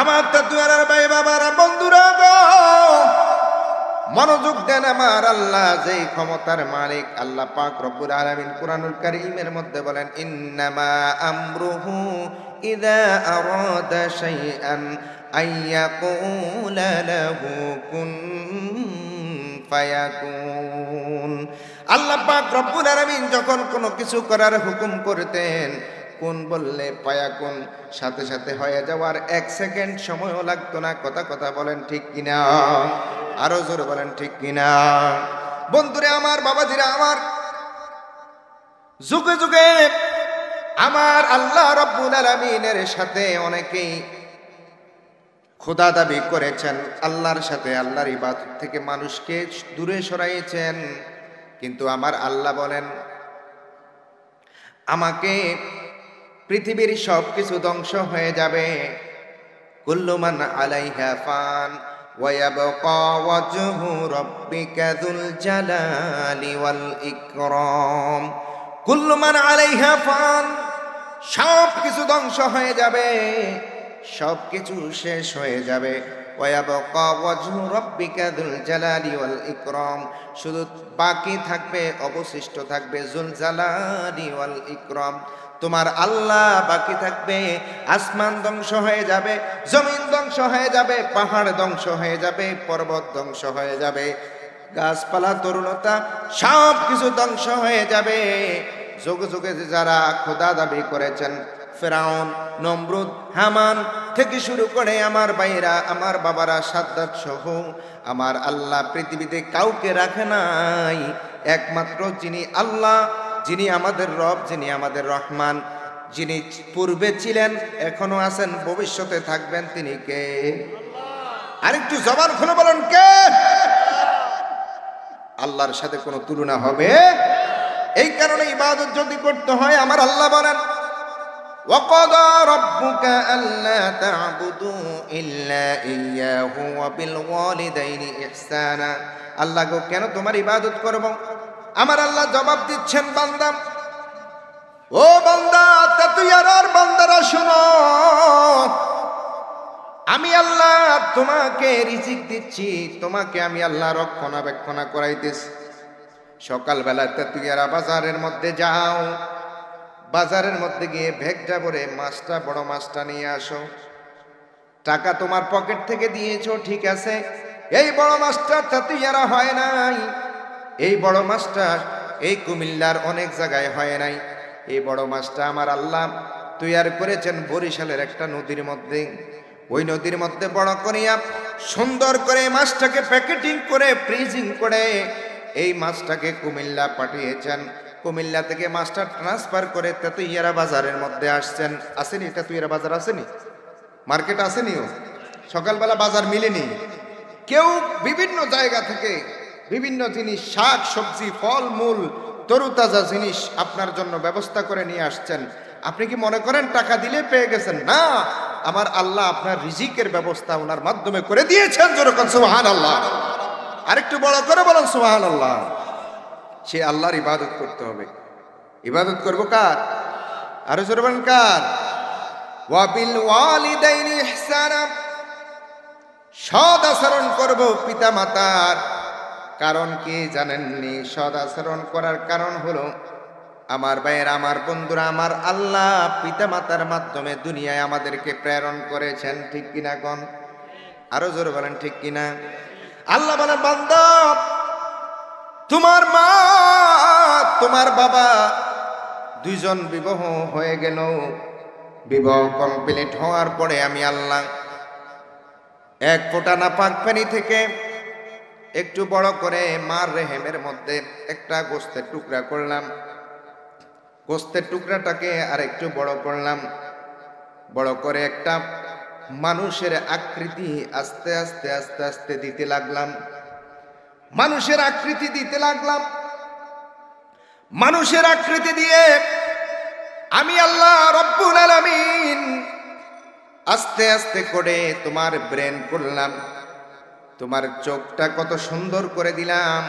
আমার তাতুয়ার ভাই বাবারা, বন্ধুরা গো, মনোযোগ দেন। আমার আল্লাহ যেই ক্ষমতার মালিক, আল্লাহ পাক রব্বুল আলামিন কুরআনুল কারীমের মধ্যে বলেন, ইন্নামা আমরুহু ইযা আরাদা শাইআন আইয়াকুলা লাহু কুন ফায়াকুন। আল্লাহ পাক রব্বুল আলামিন যখন কোনো কিছু করার হুকুম করতেন, কোন বললে পায়াকুন, সাথে সাথে হয়ে যাওয়ার 1 সেকেন্ড সময়ও লাগতো না। কথা বলেন, ঠিক কিনা? আরো জোরে বলেন, ঠিক কিনা? বন্ধুরে আমার, বাবাজিরা আমার, যুগে যুগে আমার আল্লাহ রব্বুল আলামিনের সাথে অনেকেই খোদা দাবি করেছেন, আল্লাহর সাথে, আল্লাহর ইবাদত থেকে মানুষকে দূরে সরাইয়েছেন। কিন্তু আমার আল্লাহ বলেন, আমাকে পৃথিবীর সব কিছু ধ্বংস হয়ে যাবে। কুল্লু মান আলাইহা ফান ওয়া ইয়াবকা ওয়াজহু রাব্বিকা যুল জালালি ওয়াল ইকরাম। কুল্লু মান আলাইহা ফান, সব কিছু ধ্বংস হয়ে যাবে, সব কিছু শেষ হয়ে যাবে। ওয়া ইয়াবকা ওয়াজহু রাব্বিকা যুল জালালি ওয়াল ইকরাম, শুধু বাকি থাকবে, অবশিষ্ট থাকবে যুল জালালি ওয়াল ইকরাম, তোমার আল্লাহ বাকি থাকবে। আসমান ধ্বংস হয়ে যাবে, জমিন ধ্বংস হয়ে যাবে, পাহাড় ধ্বংস হয়ে যাবে, পর্বত ধ্বংস হয়ে যাবে, গাছপালা, তরুণতা, সব কিছু ধ্বংস হয়ে যাবে। যুগে যুগে যারা খোদা দাবি করেছেন, ফেরাউন, নমরুদ, হামান থেকে শুরু করে আমার ভাইরা, আমার বাবারা, সাদ্দাত সহ, আমার আল্লাহ পৃথিবীতে কাউকে রাখে নাই। একমাত্র যিনি আল্লাহ, যিনি আমাদের রব, যিনি আমাদের রহমান, যিনি পূর্বে ছিলেন, এখনো আছেন, ভবিষ্যতে থাকবেন, তিনি কে? আরেকটু জবান খুলে বলেন, কে? আল্লাহর সাথে কোনো তুলনা হবে? এই কারণে ইবাদত যদি করতে হয় আমার আল্লাহ বলেন ওয়াকাদা রাব্বুকা আল্লা তা'বুদু ইল্লা ইয়্যাহু ওয়া বিল ওয়ালিদাইনি ইহসানা। আল্লাহ গো কেন তোমার ইবাদত করব? আমার আল্লাহ জবাব দিচ্ছেন বান্দা, ও বান্দা তাতুয়ারার বান্দারা শুনো, আমি আল্লাহ তোমাকে রিজিক দিচ্ছি, তোমাকে আমি আল্লাহ রক্ষণাবেক্ষণা করাইতেছি। সকালবেলা তেতুয়ারা বাজারের মধ্যে যাও, বাজারের মধ্যে গিয়ে ভেগটা ভরে মাছটা, বড় মাছটা নিয়ে আসো। টাকা তোমার পকেট থেকে দিয়েছো, ঠিক আছে, এই বড় মাছটা তেতুয়ারা হয় নাই, এই বড় মাছটা এই কুমিল্লার অনেক জায়গায় হয় নাই, এই বড় মাছটা আমার আল্লাহ তৈয়ার করেছেন বরিশালের একটা নদীর মধ্যে। ওই নদীর মধ্যে বড় করিয়া সুন্দর করে মাছটাকে প্যাকেটিং করে ফ্রিজিং করে এই মাছটাকে কুমিল্লা পাঠিয়েছেন। কুমিল্লা থেকে মাছটা ট্রান্সফার করে তেতুইয়ারা বাজারের মধ্যে আসছেন। আসেনি তেতুইয়ারা বাজার? আসেনি? মার্কেট আসেনিও? সকালবেলা বাজার মিলেনি? কেউ বিভিন্ন জায়গা থেকে বিভিন্ন জিনিস, শাক সবজি, ফল মূল, তরুতাজা জিনিস আপনার জন্য ব্যবস্থা করে নিয়ে আসছেন। আপনি কি মনে করেন টাকা দিলে পেয়ে গেছেন? না, আমার আল্লাহ আপনার রিজিকের ব্যবস্থা ওনার মাধ্যমে করে দিয়েছেন। যেরকম সুবহানাল্লাহ, আরেকটু বড় করে বলেন সুবহানাল্লাহ। সে আল্লাহর ইবাদত করতে হবে। ইবাদত করব কার? আরো জোরে বলেন কার? ওয়া বিল ওয়ালিদাইনি ইহসানা, সদ আচরণ করব পিতা মাতার। কারণ কি জানেননি? সদ আচরণ করার কারণ হলো আমার ভাইয়েরা, আমার বন্ধুরা, আমার আল্লাহ পিতা মাতার মাধ্যমে দুনিয়ায় আমাদেরকে প্রেরণ করেছেন। ঠিক কিনা কোন? আরো জোরে বলেন ঠিক কিনা? আল্লাহ বলেন বান্দা, তোমার মা তোমার বাবা দুইজন বিবাহ হয়ে গেল। বিবাহ কমপ্লিট হওয়ার পরে আমি আল্লাহ এক ফোঁটা নাপাক পানি থেকে একটু বড় করে মার রেহেমের মধ্যে একটা গোস্তের টুকরা করলাম। গোস্তের টুকরাটাকে আর একটু বড় করলাম। বড় করে একটা মানুষের আকৃতি আস্তে আস্তে আস্তে আস্তে দিতে লাগলাম। মানুষের আকৃতি দিতে লাগলাম। মানুষের আকৃতি দিয়ে আমি আল্লাহ রব্বুল আলামিন আস্তে আস্তে করে তোমার ব্রেন করলাম। তোমার চোখটা কত সুন্দর করে দিলাম,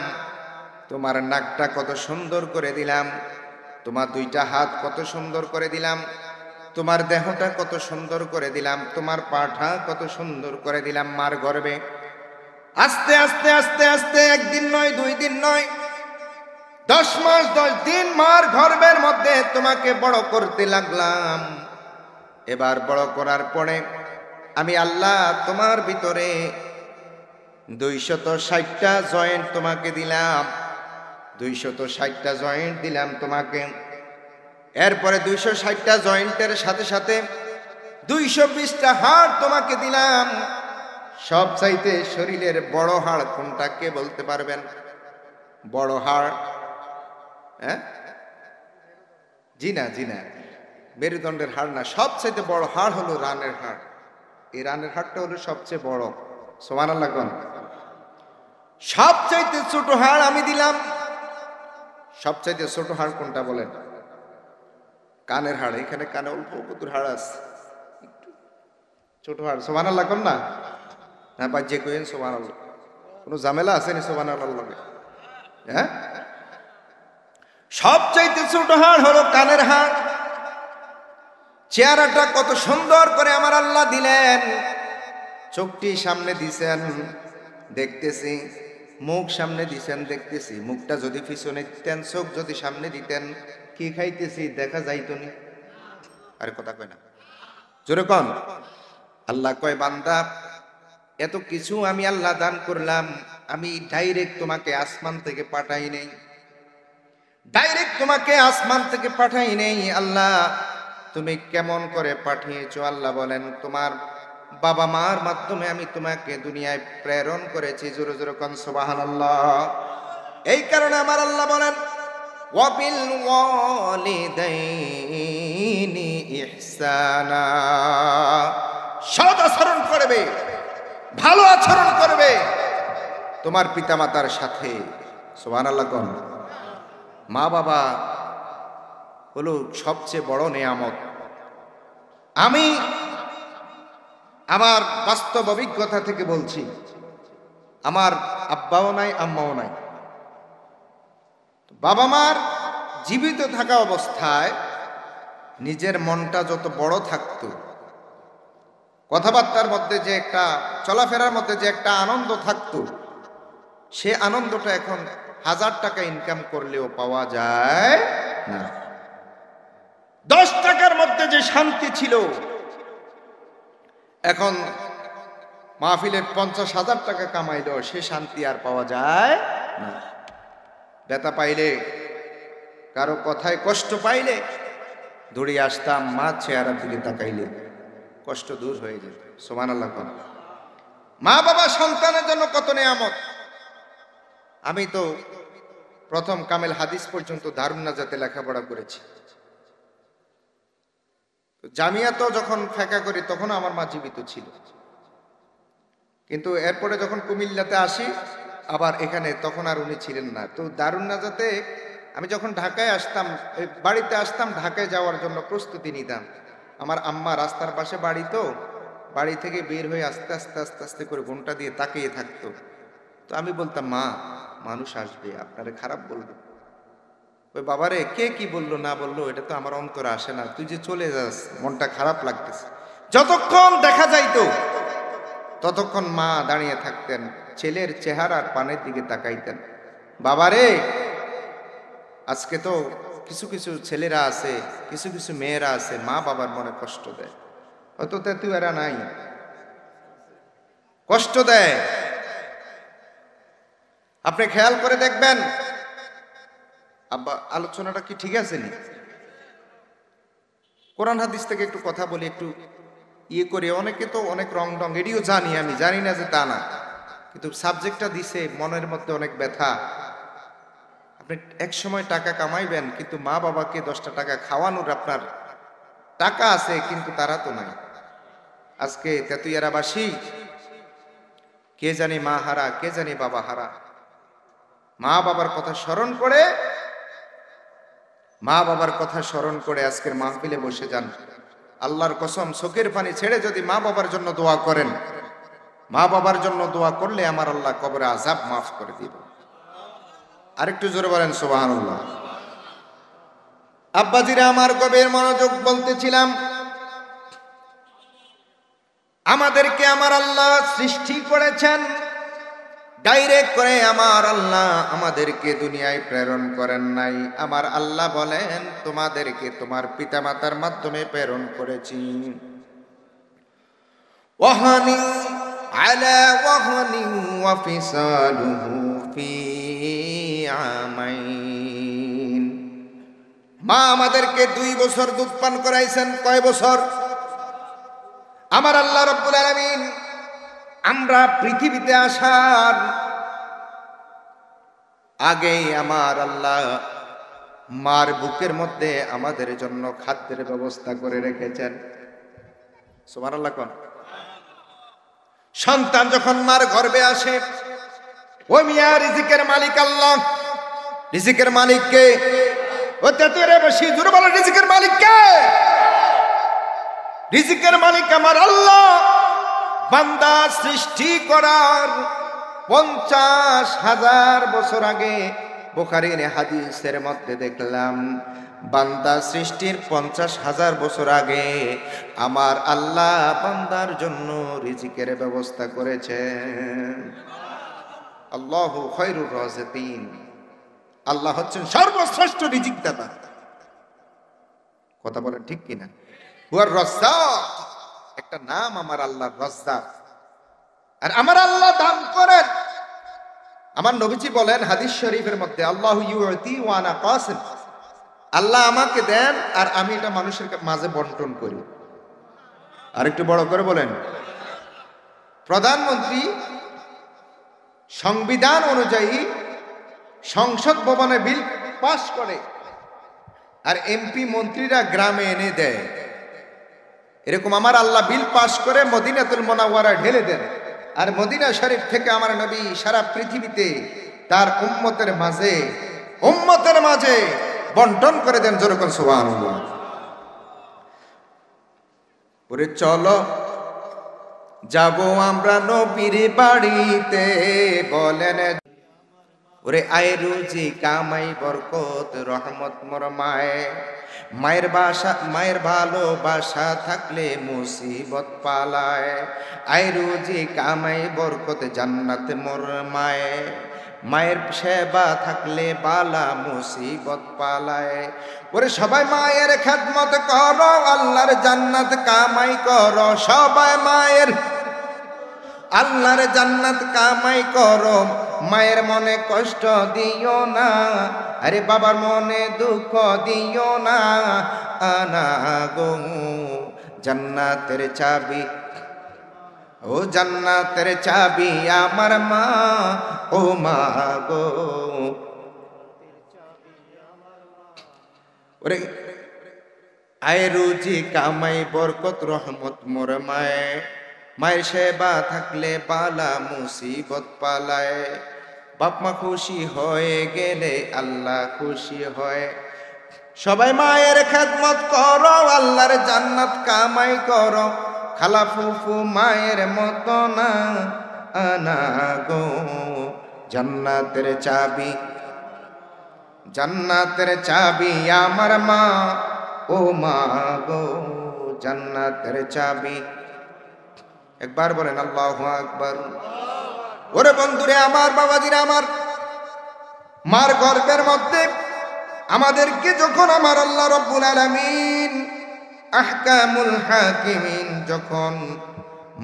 তোমার নাকটা কত সুন্দর করে দিলাম, তোমার দুইটা হাত কত সুন্দর করে দিলাম, তোমার দেহটা কত সুন্দর করে দিলাম, তোমার পাঠা কত সুন্দর করে দিলাম মার গর্ভে। আস্তে আস্তে আস্তে আস্তে একদিন নয়, 2 দিন নয়, 10 মাস 10 দিন মার গর্ভের মধ্যে তোমাকে বড় করতে লাগলাম। এবার বড় করার পরে আমি আল্লাহ তোমার ভিতরে 260টা জয়েন্ট তোমাকে দিলাম। 260টা জয়েন্ট দিলাম তোমাকে। এরপরে 260টা জয়েন্টের সাথে সাথে 220টা হাড় তোমাকে দিলাম। সব চাইতে শরীরের বড় হাড় কোনটা কে বলতে পারবেন? বড় হাড়? হ্যাঁ, জি না, মেরুদণ্ডের হাড় না, সব চাইতে বড় হাড় হলো রানের হাড়। এই রানের হাড়টা হলো সবচেয়ে বড়। সুবহানাল্লাহ কোন? সবচাইতে ছোট হাড় আমি দিলাম। সবচাইতে ছোট হাড় কোনটা বলেন? কানের হাড়। এখানে কানে অল্প কত হাড় আছে, ছোট হাড়। সুবহানাল্লাহ কোন না? হ্যাঁ বা যে কইেন সুবহানাল্লাহ। কোনো ঝামেলা আছে নি সুবহানাল্লাহ লগে? হ্যাঁ, সবচাইতে ছোট হাড় হলো কানের হাড়। চেহারাটা কত সুন্দর করে আমার আল্লাহ দিলেন। চোখটি সামনে দিছেন, দেখতেছি। মুখ সামনে দিছেন, দেখতেছি। মুখটা যদি পিছনে দিতেন, চোখ যদি সামনে দিতেন, কি খাইতেছি দেখা যাইতো নি। আরে কথা কয় না, জোরে কন। আল্লাহ কয় বান্দা এত কিছু আমি আল্লাহ দান করলাম, আমি ডাইরেক্ট তোমাকে আসমান থেকে পাঠাই নেই। ডাইরেক্ট তোমাকে আসমান থেকে পাঠাই নেই। আল্লাহ তুমি কেমন করে পাঠিয়েছো? আল্লাহ বলেন তোমার বাবা মার মাধ্যমে আমি তোমাকে দুনিয়ায় প্রেরণ করেছি। জোরে জোরে কোন সুবহানাল্লাহ। এই কারণে আমার আল্লাহ বলেন ওয়াবিল ওয়ালিদাইনি ইহসানা, সৎ আচরণ করবে, ভালো আচরণ করবে তোমার পিতামাতার সাথে। সুবহানাল্লাহ কোন? মা বাবা হলো সবচেয়ে বড় নেয়ামত। আমি আমার বাস্তব অভিজ্ঞতা থেকে বলছি, আমার আব্বাও নাই আম্মাও নাই। বাবা মার জীবিত থাকা অবস্থায় নিজের মনটা যত বড় থাকতো, কথাবার্তার মধ্যে যে একটা, চলাফেরার মধ্যে যে একটা আনন্দ থাকতো, সে আনন্দটা এখন 1000 টাকা ইনকাম করলেও পাওয়া যায় না। 10 টাকার মধ্যে যে শান্তি ছিল, এখন মাহফিলের 50,000 টাকা কামাইলেও সে শান্তি আর পাওয়া যায় না। ব্যথা পাইলে, কারো কথায় কষ্ট পাইলে দৌড়ে আসতাম, মা চেহারার দিকে তাকাইলে কষ্ট দূর হয়ে যেত। সুবহানাল্লাহ। মা বাবা সন্তানের জন্য কত নেয়ামত। আমি তো প্রথম কামেল হাদিস পর্যন্ত দারুন নাজাতে লেখাপড়া করেছি। জামিয়া তো যখন ফেকা করি তখন আমার মা জীবিত ছিল, কিন্তু এরপরে যখন কুমিল্লাতে আসি আবার এখানে, তখন আর উনি ছিলেন না। তো দারুন নাজাতে আমি যখন ঢাকায় আসতাম, বাড়িতে আসতাম, ঢাকায় যাওয়ার জন্য প্রস্তুতি নিতাম। আমার আম্মা রাস্তার পাশে বাড়ি, তো বাড়ি থেকে বের হয়ে আস্তে আস্তে আস্তে আস্তে করে ঘন্টা দিয়ে তাকিয়ে থাকতো। তো আমি বলতাম, মা, মানুষ আসবে, আপনারে খারাপ বলবে। ওই বাবারে, কে কি বললো না বললো এটা তো আমার অন্তরে আসে না, তুই যে চলে যাস মনটা খারাপ লাগতেছে। যতক্ষণ দেখা যাইতো ততক্ষণ মা দাঁড়িয়ে থাকতেন, ছেলের চেহারার পানের দিকে তাকাইতেন। বাবারে, আজকে তো কিছু কিছু ছেলেরা আছে, কিছু কিছু মেয়েরা আছে, মা বাবার মনে কষ্ট দেয়। হয়তো তেতুয়ারা নাই, কষ্ট দেয়। আপনি খেয়াল করে দেখবেন। আব্বা, আলোচনাটা কি ঠিক আছে নি? কোরআন হাদিস থেকে একটু কথা বলি, একটু ইয়ে করে। অনেকে তো অনেক রং ডং, এটিও জানি, আমি জানি না যে তা না, কিন্তু সাবজেক্টটা দিছে, মনের মধ্যে অনেক ব্যথা। আপনি এক সময় টাকা কামাইবেন, কিন্তু মা বাবাকে 10টা টাকা খাওয়ানোর আপনার টাকা আছে, কিন্তু তারা তো নাই। আজকে তেতুইয়ারাবাসী কে জানি মা হারা, কে জানি বাবা হারা। মা বাবার কথা স্মরণ করে, মা বাবার কথা স্মরণ করে আজকের মাহফিলে বসে যান। আল্লাহর কসম, চোখের পানি ছেড়ে যদি মা বাবার জন্য দোয়া করেন, মা বাবার জন্য দোয়া করলে আমার আল্লাহ কবরে আযাব মাফ করে দিব। আরেকটু জোরে বলেন সুবহানাল্লাহ। আব্বাজিরা আমার, গভীর মনোযোগ বলতেছিলাম, আমাদেরকে আমার আল্লাহ সৃষ্টি করেছেন ডাইরেক্ট করে। আমার আল্লাহ আমাদেরকে দুনিয়ায় প্রেরণ করেন নাই। আমার আল্লাহ বলেন, তোমাদেরকে তোমার পিতামাতার মাধ্যমে প্রেরণ করেছি। ওয়াহানি আলা ওয়াহানি ওয়া ফিসালুহু ফি আমাইন। মা আমাদেরকে 2 বছর দুধ পান করাইছেন। কয় বছর? আমার আল্লাহ রাব্বুল আলামিন আমরা পৃথিবীতে আসার আগেই আমার আল্লাহ মার বুকের মধ্যে আমাদের জন্য খাদ্যের ব্যবস্থা করে রেখেছেন। সুবহানাল্লাহ কোন। সন্তান যখন মার গর্ভে আসে, ও মিয়া, রিজিকের মালিক আল্লাহ। রিজিকের মালিক কে? ও তেতুরে বসি জোরে বলো, রিজিকের মালিক কে? রিজিকের মালিক আমার আল্লাহ। বান্দা সৃষ্টি করার 50,000 বছর আগে, বুখারীর হাদিসের মধ্যে দেখলাম, বান্দা সৃষ্টির 50,000 বছর আগে আমার আল্লাহ বান্দার জন্য রিজিকের ব্যবস্থা করেছেন। আল্লাহু খায়রুর রাযিকিন। আল্লাহ হচ্ছেন সর্বশ্রেষ্ঠ রিজিক দাতা। কথা বলেন ঠিক কিনা? হুয়ার রাজ্জাক, একটা নাম আমার আল্লাহর রাজ্জাক। আর আমার আল্লাহ দান করেন। আমার নবীজি বলেন হাদিস শরীফের মধ্যে, আল্লাহু ইউতি ওয়া আনা কাসিম। আল্লাহ আমাকে দেন আর আমি এটা মানুষের মাঝে বন্টন করি। আরেকটু বড় করে বলেন। প্রধানমন্ত্রী সংবিধান অনুযায়ী সংসদ ভবনে বিল পাস করে, আর এমপি মন্ত্রীরা গ্রামে এনে দেয়। এরকম আমার আল্লাহ বিল পাস করে মদিনাতুল মুনাওয়ারা ঢেলে দেন। আর মদিনা শরীফ থেকে আমার নবী সারা পৃথিবীতে তার উম্মতের মাঝে উম্মতের মাঝে বন্টন করে দেন, যেরকম সুবহানাল্লাহ। ওরে চলো যাব আমরা নবীর বাড়িতে, বলেন ওরে আয় রুজি কামাই বরকত রহমত মোর মায়ের বাসা, মায়ের ভালোবাসা থাকলে মুসিবত পালায়। আয় রুজি কামাই বরকত জান্নাত মোর মায়ের সেবা থাকলে বালা মুসিবত পালায়। ওরে সবাই মায়ের খেদমত করো, আল্লাহর জান্নাত কামাই করো। সবাই মায়ের আল্লাহর জান্নাত কামাই করো, মায়ের মনে কষ্ট দিও না, আরে বাবার মনে দুঃখ দিও না। আনা গো জান্নাতের চাবি, ও জান্নাতের চাবি আমার মা, ও মা গো। ওরে আয় রুজি কামাই বরকত রহমত মোর মায়ের সেবা থাকলে বালা মুসিবত পালায়। বাপ মা খুশি হয়ে গেলে আল্লাহ খুশি হয়। সবাই মায়ের খেদমত করো, আল্লাহর জান্নাত কামাই করো। খালা ফুফু মায়ের মতো না, আনা গো জান্নাতের চাবি, জান্নাতের চাবি আমার মা, ও মা গো জান্নাতের চাবি। একবার বলেন আল্লাহু আকবার। ওরে বন্ধুরে আমার, বাবাজিরা আমার, মার গর্ভের মধ্যে আমাদেরকে যখন আমার আল্লাহ রাব্বুল আলামিন আহকামুল হাকিমিন যখন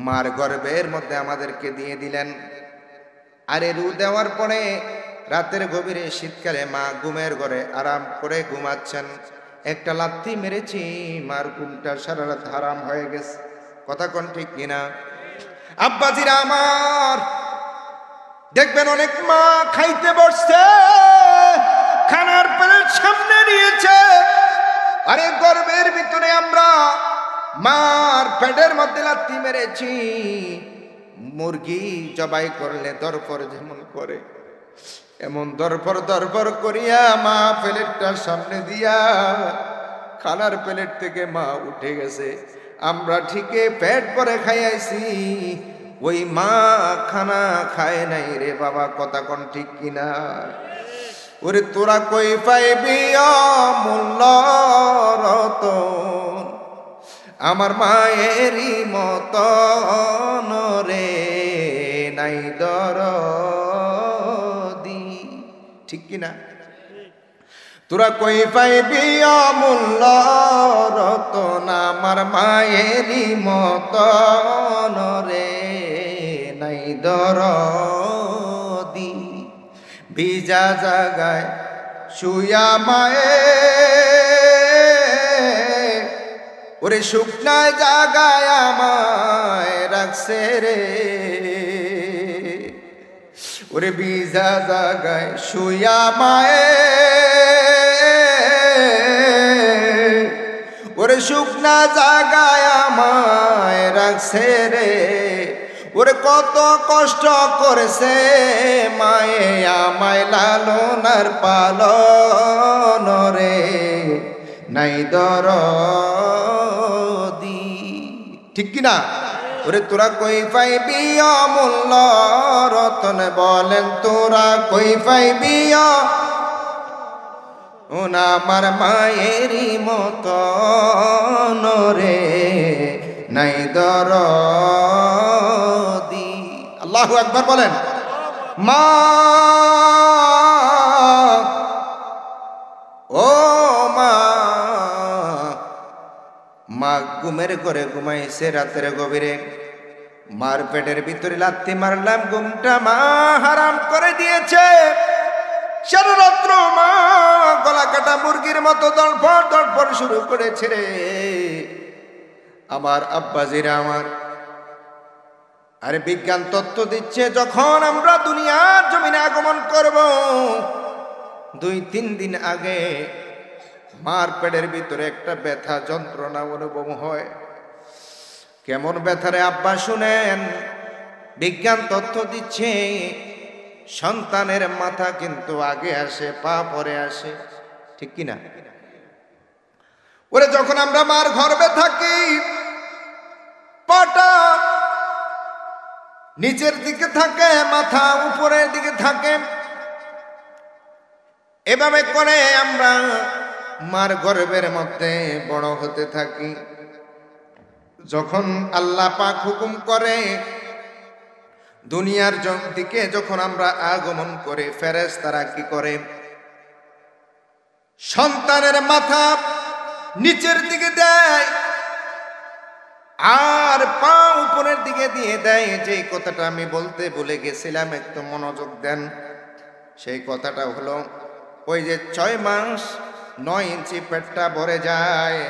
মার গর্ভের মধ্যে আমাদেরকে দিয়ে দিলেন, আরে রু দেওয়ার পরে রাতের গভীরে শীতকালে মা ঘুমের ঘরে আরাম করে ঘুমাচ্ছেন। একটা লাথি মেরেছি, মার ঘুমটা সারা রাত হারাম হয়ে গেছে। কথা কোন ঠিক কিনা? আব্বাজিরা আমার, দেখবেন অনেক মা খাইতে বসছে, খানার প্লেট সামনে নিয়েছে, আরে গর্ভের ভিতরে আমরা মার পেটের মধ্যে লাথি মেরেছি। মুরগি জবাই করলে দরপর যেমন করে, এমন দরপর করিয়া মা প্লেটটার সামনে দিয়া খানার প্লেট থেকে মা উঠে গেছে। আমরা ঠিকই পেট ভরে খাইয়াছি, ওই মা খানা খায় নাই রে বাবা। কথা কোন ঠিক কিনা? ওরে তোরা কই পাইবি অমূল্য রতন, আমার মায়েরই মতন রে নাই দরদি। ঠিক কিনা? তোরা কই পাইবি অমূল্য রতন, আমার মায়েরই মতন রে নাই দরদি। ভিজা জাগায় শুয়া মায়ে, ওরে শুকনায় জাগায় আমায় রাখছে রে। ওরে ভিজা জাগায় শুয়া মায়ে, ওরে শুকনা জাগায় আমায় রাখছে রে। ওরে কত কষ্ট করেছে মায়ে আমায় লালনার পালন রে নাই দরদি। ঠিক কিনা? ওরে তোরা কই পাইবি অমূল্য রতন, বলেন তোরা কই পাইবি ওনা আমার মায়েরই মতন রে নাই দরদি। আল্লাহু আকবার বলেন। মা, ও মা, মা ঘুমের ঘরে ঘুমাইছে রাতের গভীরে, মার পেটের ভিতরে লাথি মারলাম, ঘুমটা মা হারাম করে দিয়েছে। সারা রাত্র মা গলা কাটা মুরগির মতো দড়ফড় শুরু করেছে রে। আমার আব্বাজিরা আমার, আরে বিজ্ঞান তত্ত্ব দিচ্ছে যখন আমরা দুনিয়ার জমিনে আগমন করব, 2-3 দিন আগে মার পেটের ভিতরে একটা ব্যথা যন্ত্রণা অনুভব হয়। কেমন ব্যথা রে আব্বা শুনেন, বিজ্ঞান তথ্য দিচ্ছে সন্তানের মাথা কিন্তু আগে আসে, পা পরে আসে, ঠিক কিনা? ওরে যখন আমরা মার গর্ভে থাকি, পাটা নিচের দিকে থাকে, মাথা উপরের দিকে থাকে, এভাবে করে আমরা মার গর্ভের মধ্যে বড় হতে থাকি। যখন আল্লাহ পাক হুকুম করে দুনিয়ার দিকে যখন আমরা আগমন করে, ফেরেশতারা কি করে? সন্তানের মাথা নিচের দিকে দেয় আর পা উপরের দিকে দিয়ে দেয়। যে কথাটা আমি বলতে ভুলে গেছিলাম, একটু মনোযোগ দেন। সেই কথাটা হলো, ওই যে 6 মাস 9 ইঞ্চি পেটটা ভরে যায়,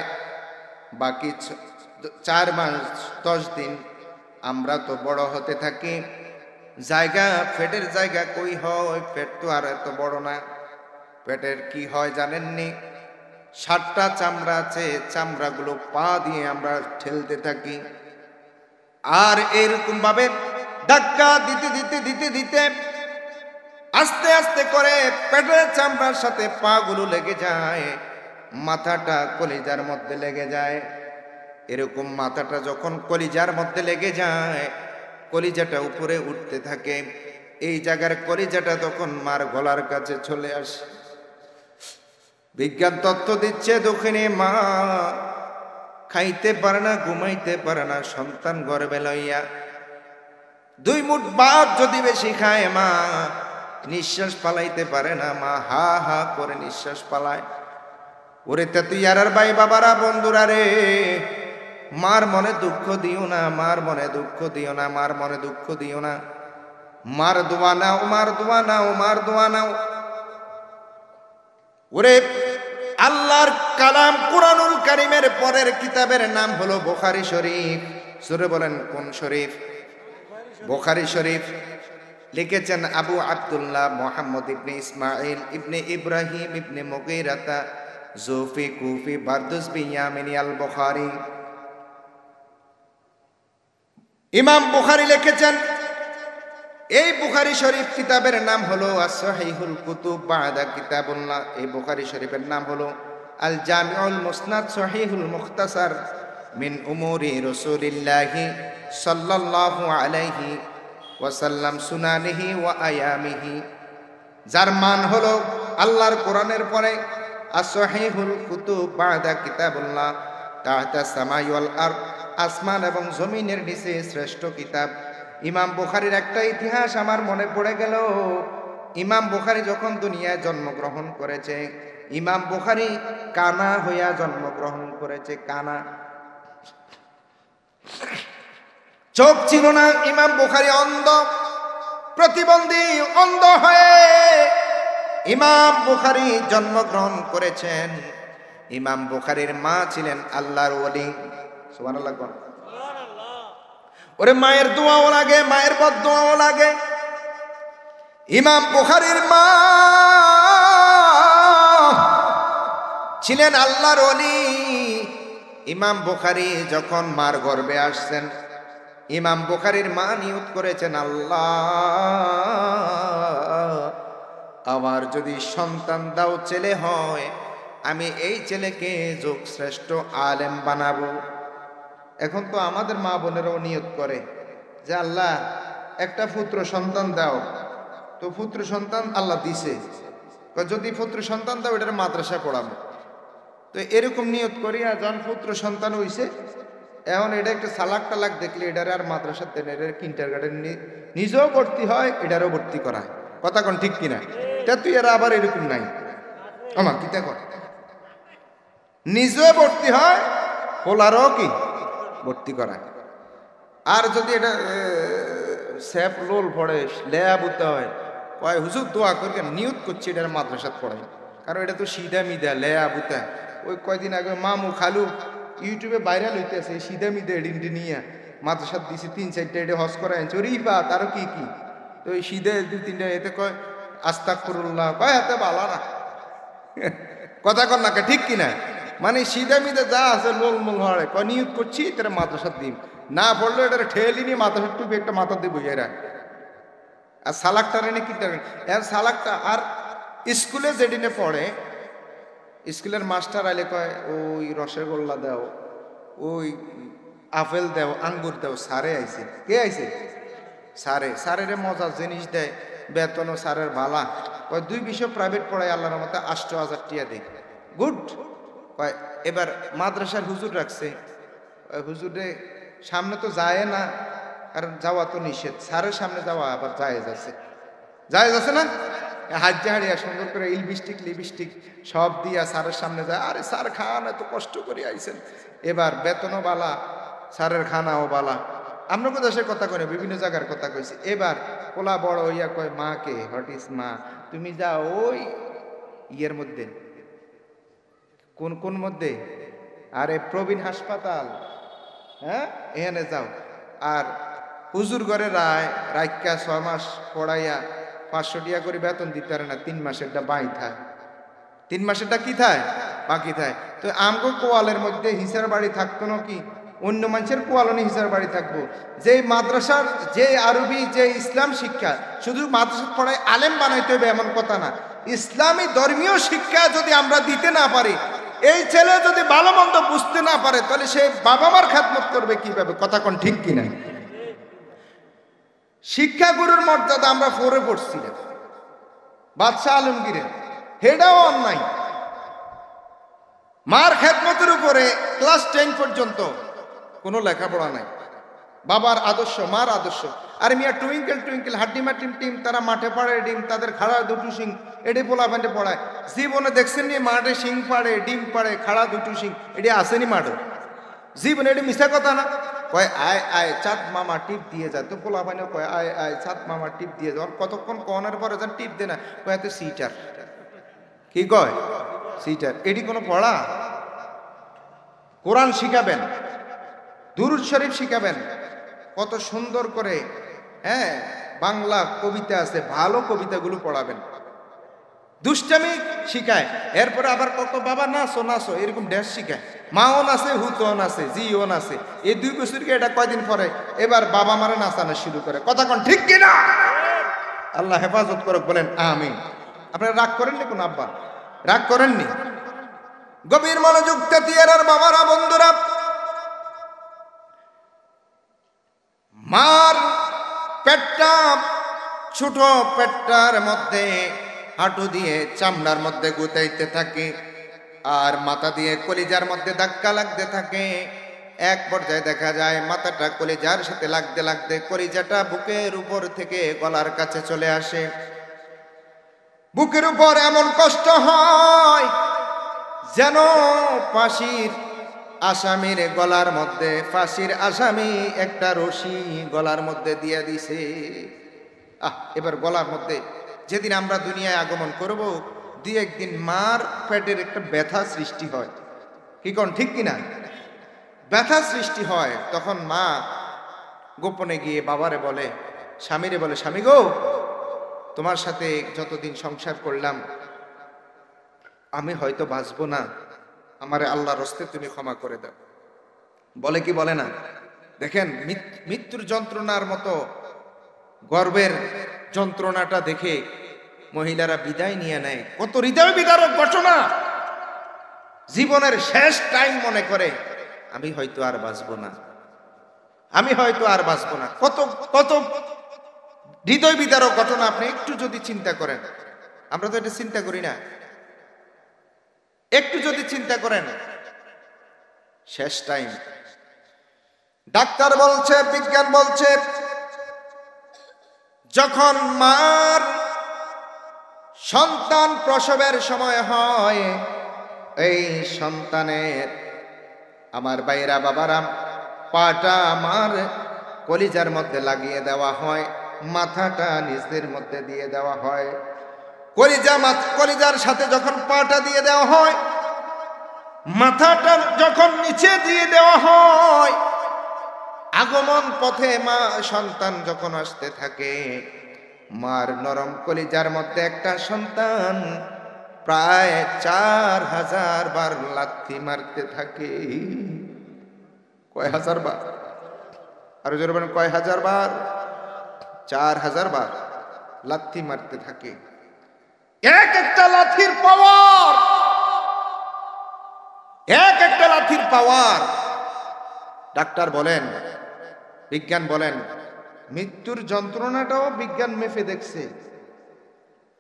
বাকি 4 মাস 10 দিন আমরা তো বড় হতে থাকি। জায়গা, পেটের জায়গা কই হয়? পেট তো আর এত বড় না। পেটের কি হয় জানেননি? 7টা চামড়া আছে, চামড়াগুলো পা দিয়ে আমরা ঠেলতে থাকি। আর এরকম ভাবে ধাক্কা দিতে দিতে দিতে দিতে আস্তে আস্তে করে পেটের চামড়ার সাথে পা গুলো লেগে যায়, মাথাটা কলিজার মধ্যে লেগে যায়। এরকম মাথাটা যখন কলিজার মধ্যে লেগে যায়, কলিজাটা উপরে উঠতে থাকে। এই জায়গার কলিজাটা তখন মার গলার কাছে চলে আসে। বিজ্ঞান তথ্য দিচ্ছে, দক্ষিণে মা খাইতে পারে না, ঘুমাইতে পারে না, সন্তান গর্ভে লইয়া 2 মুঠ ভাত যদি বেশি খায়, মা নিঃশ্বাস পালাইতে পারে না। মা হা হা করে নিঃশ্বাস পালায়। ওরে তেতুইয়ারার ভাই বাবারা, বন্ধুরা রে, মার মনে দুঃখ দিও না, মার মনে দুঃখ দিও না, মার মনে দুঃখ দিও না। মার দোয়া নাও, মার দোয়া নাও, মার দোয়া নাও। ওরে আল্লাহর কালাম কুরআনুল কারীমের পরের কিতাবের নাম হলো বুখারী শরীফ। সূরা বলেন কোন শরীফ? বুখারী শরীফ। লিখেছেন আবু আব্দুল্লাহ মুহাম্মদ ইবনে ইসমাঈল ইবনে ইব্রাহিম ইবনে মুগীরাতা জুফি কুফি বারদুস বিয়ামিনি আল বুখারী। ইমাম বুখারী লিখেছেন, এই বুখারী শরীফ কিতাবের নাম হলো as-সহিহুল কুতুব বা'দা কিতাবুল্লাহ। এই বুখারী শরীফের নাম হলো আল জামিউল মুসনাদ সহিহুল মুখতাসার মিন উমুরি রাসূলিল্লাহি সাল্লাল্লাহু আলাইহি ওয়াসাল্লাম সুনানিহি ওয়া আয়ামিহি। যার মান হলো আল্লাহর কোরআনের পরে as-সহিহুল কুতুব বা'দা কিতাবুল্লাহ, তাহতা সামাই ওয়াল আরদ, আসমান এবং জমিনের নিচে শ্রেষ্ঠ কিতাব। ইমাম বুখারীর একটা ইতিহাস আমার মনে পড়ে গেল। ইমাম বুখারী যখন দুনিয়ায় জন্মগ্রহণ করেছে, ইমাম বুখারী কানা হইয়া জন্মগ্রহণ করেছে। কানা, চোখ ছিল না। ইমাম বুখারী অন্ধ, প্রতিবন্ধী, অন্ধ হয়ে ইমাম বুখারী জন্মগ্রহণ করেছেন। ইমাম বুখারীর মা ছিলেন আল্লাহর ওলি। সুবহানাল্লাহ। ওরে মায়ের দোয়াও লাগে, মায়ের বদদোয়াও লাগে। ইমাম বুখারীর মা ছিলেন আল্লাহর ওলি। ইমাম বুখারী যখন মার গর্ভে আসছেন, ইমাম বুখারীর মা নিয়ত করেছেন, আল্লাহ আমার যদি সন্তান দাও, ছেলে হয়, আমি এই ছেলেকে যোগ শ্রেষ্ঠ আলেম বানাবো। এখন তো আমাদের মা বোনেরাও নিয়ত করে যে আল্লাহ একটা পুত্র সন্তান দাও। তো পুত্র সন্তান আল্লাহ দিছে, যদি পুত্র সন্তান দাও এটার মাদ্রাসা পড়াবো। তো এরকম নিয়ত করি, আর যখন পুত্র সন্তান হইছে, এখন এটা একটা সালাক টালাক দেখলে এটারে আর মাদ্রাসা দেন, এটার কিন্ডারগার্টেন নিজেও ভর্তি হয়, এটারও ভর্তি করা। কথা কোন ঠিক কিনা? এটা তুই এরা আবার এরকম নাই আমার কিতা কর, নিজেও ভর্তি হয়, পোলারও কি ভর্তি করা। আর যদি এটা স্যাপ লোল পড়ে, লেয়া বুতে হয়, কয় হুজুর দোয়া করি, নিয়ত করছি এটার মাদ্রাসাত পড়াই। কারণ এটা তো সিধা মিদা লেয়া বুতা। ওই কয়দিন আগে মামু খালু ইউটিউবে ভাইরাল হইতেছে, সিধা মিদা এডিনটি নিয়ে মাদ্রাসাত দিছি 3-4টা এটা হজ করা আনছে। ওর ইফা তারও কি কি, তো ওই সিধা 2-3টা এতে কয় আস্তাগফিরুল্লাহ, কয় হাতে ভালো না। কথা কর না, ঠিক কিনা? মানে সিধা মিদা যা আছে লোলমোল হয়, কয় নিয়ত করছি তারা মাদ্রাসাত দিন, না পড়লো এটা ঠেলি নিয়ে মাদ্রাসার টুপি একটা মাথা দিয়ে বইয়ে রাখ। আর সালাকটা রেনে কি এর সালাকটা আর স্কুলে যেদিনে পড়ে স্কুলের মাস্টার আইলে কয় ওই রসগোল্লা দাও, ওই আপেল দাও, আঙ্গুর দাও, সারে আইছে। কে আইছে? সারে। সারের মজার জিনিস দেয়, বেতনও সারের ভালা। কয় 2 বিষয় প্রাইভেট পড়ায় আল্লাহর মতো 8,000 টিয়া দেয়। গুড। কয় এবার মাদ্রাসার হুজুর রাখছে, হুজুরে সামনে তো যায় না, কারণ যাওয়া তো নিষেধ। সারের সামনে যাওয়া আবার জায়েজ আছে, জায়েজ আছে না? হাজ্জা হারিয়া সুন্দর করে লিপস্টিক লিপস্টিক সব দিয়া স্যারের সামনে যায়। আরে স্যার খান, এত কষ্ট করে আইছেন। এবার বেতনও বালা, স্যারের খানাও বালা। আমরা কোথাও সে কথা কই, বিভিন্ন জায়গার কথা কইছি। এবার পোলা বড় হইয়া কয় মাকে, হোয়াট ইজ মা, তুমি যাও ওই ইয়ের মধ্যে, কোন কোন মধ্যে, আরে প্রবীণ হাসপাতাল, হ্যাঁ এখানে যাও। আর হুজুর ঘরে রাইকা 6 মাস পড়াইয়া 500 টাকা করে বেতন দিতে পারে না, 3 মাসেরটা বাই থায়। 3 মাসেরটা কি থায়? বাকি থায়। তো আমগো কোয়ালের মধ্যে হিসার বাড়ি থাকতো না কি? অন্য মানুষের কোয়ালনে হিসার বাড়ি থাকবো? যে মাদ্রাসার যে আরবি যে ইসলাম শিক্ষা, শুধু মাদ্রাসা পড়ায় আলেম বানাইতে হবে এমন কথা না। ইসলামী ধর্মীয় শিক্ষা যদি আমরা দিতে না পারি, এই ছেলে যদি ভালো মন্দ বুঝতে না পারে, তাহলে সে বাবা মার খেদমত করবে কিভাবে? কথা কোন ঠিক কিনা? শিক্ষাগুরুর মর্যাদা আমরা পড়ে পড়ছি বাদশাহ আলমগীরের, হেটাও অন্যায়। মার খেদমতের উপরে ক্লাস 10 পর্যন্ত কোনো লেখাপড়া নাই। বাবার আদর্শ, মার আদর্শ। আর মিয়া টুইঙ্কেল টুইঙ্কেল হাড্ডিমা টিম টিম, তারা মাঠে পাড়ে ডিম, তাদের খাড়া দুটো সিং, এটি পোলা প্যান্টে পড়ায়। জীবনে দেখছেন নি মাঠে সিং পাড়ে, ডিম পাড়ে, খাড়া দুটো সিং, এটি আসেনি মাঠে জীবনে? এটি মিশা কথা না? কয় আয় আয় চাঁদ মামা টিপ দিয়ে যায়। তো পোলা পানি কয় আয় আয় চাঁদ মামা টিপ দিয়ে যায়। কতক্ষণ কনের পরে যান টিপ দে না, কয় এত সিটার। কি কয়? সিটার। এটি কোনো পড়া? কোরআন শিখাবেন, দুরূদ শরীফ শিখাবেন, কত সুন্দর করে, হ্যাঁ বাংলা কবিতা আছে, ভালো কবিতাগুলো পড়াবেন। দুষ্টামি শিখায়, এরপরে আবার কত বাবা নাচো নাচো এরকম ড্যান্স শিখায়। মাও নাচে, হুতও নাচে, জিও নাচে। এই 2 বছরকে এটা কয়দিন পরে এবার বাবা মারে নাচানো শুরু করে। কথা কোন ঠিক কিনা? আল্লাহ হেফাজত করুক, বলেন আমিন। আপনারা রাগ করেননি কোন আব্বা? রাগ করেননি? গভীর মনোযোগ তেতিয়ার আর বাবারা, বন্ধুরা, মার পেটটা ছোট, পেটটার মধ্যে হাঁটু দিয়ে চামড়ার মধ্যে গুতাইতে থাকে, আর মাথা দিয়ে কলিজার মধ্যে ধাক্কা লাগতে থাকে। এক পর্যায়ে দেখা যায় মাথাটা কলিজার সাথে লাগতে লাগতে কলিজাটা বুকের উপর থেকে গলার কাছে চলে আসে। বুকের উপর এমন কষ্ট হয় যেন ফাঁসির আসামির গলার মধ্যে, ফাঁসির আসামি একটা রশি গলার মধ্যে দিয়ে দিছে। এবার গলার মধ্যে, যেদিন আমরা দুনিয়ায় আগমন করব, 2-1 দিন মার পেটের একটা ব্যথা সৃষ্টি হয়। কি কোন ঠিক কিনা? ব্যথা সৃষ্টি হয়। তখন মা গোপনে গিয়ে বাবারে বলে, স্বামীরে বলে, স্বামী গো, তোমার সাথে যতদিন সংসার করলাম আমি হয়তো বাঁচবো না, আমারে আল্লাহর হস্তে তুমি ক্ষমা করে দাও। বলে কি বলে না? দেখেন, মৃত্যুর যন্ত্রণার মতো গর্বের যন্ত্রণাটা দেখে মহিলারা বিদায় নিয়ে নেয়। কত হৃদয় বিদারক ঘটনা। জীবনের শেষ টাইম মনে করে আমি হয়তো আর বাঁচবো না, আমি হয়তো আর বাঁচবো না। কত কত হৃদয় বিদারক ঘটনা আপনি একটু যদি চিন্তা করেন। আমরা তো এটা চিন্তা করি না। একটু যদি চিন্তা করেন, শেষ টাইম। ডাক্তার বলছে, বিজ্ঞান বলছে, যখন মার সন্তান প্রসবের সময় হয়, এই সন্তানের, আমার ভাইরা বাবারা, পাটা আমার কলিজার মধ্যে লাগিয়ে দেওয়া হয়, মাথাটা নিজের মধ্যে দিয়ে দেওয়া হয়। কলিজার সাথে যখন পাটা দিয়ে দেওয়া হয়, মাথাটা যখন নিচে দিয়ে দেওয়া হয়, আগমন পথে মা সন্তান যখন আসতে থাকে, মার নরম কলিজার মধ্যে একটা সন্তান প্রায় 4000 বার লাথি মারতে থাকে। কয় হাজার বার? আরো জোরে বলেন, কয় হাজার বার? 4000 বার। লাথি মারতে থাকে। এক একটা লাথির পাওয়ার, এক একটা লাথির পাওয়ার। ডাক্তার বলেন, বিজ্ঞান বলেন, মৃত্যুর যন্ত্রণাটাও বিজ্ঞান মেপে দেখছে,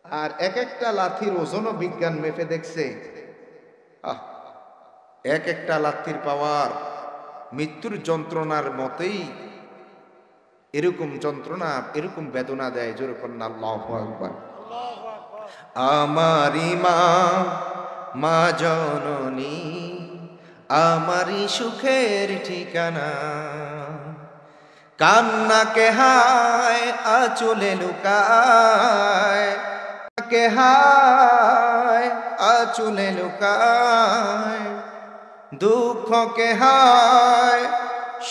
আর এক একটা লাথির ওজনও বিজ্ঞান মেপে দেখছে। এক একটা লাথির পাওয়ার মৃত্যুর যন্ত্রণার মতেই এরকম যন্ত্রণা, এরকম বেদনা দেয়। জোরে কন্যা আল্লাহু আকবার। আমারি মা, মা জননী, আমারি সুখের ঠিকানা, কান্নাকে হায় আঁচলে লুকায়, কে হায় আঁচলে লুকায়, দুঃখকে হায়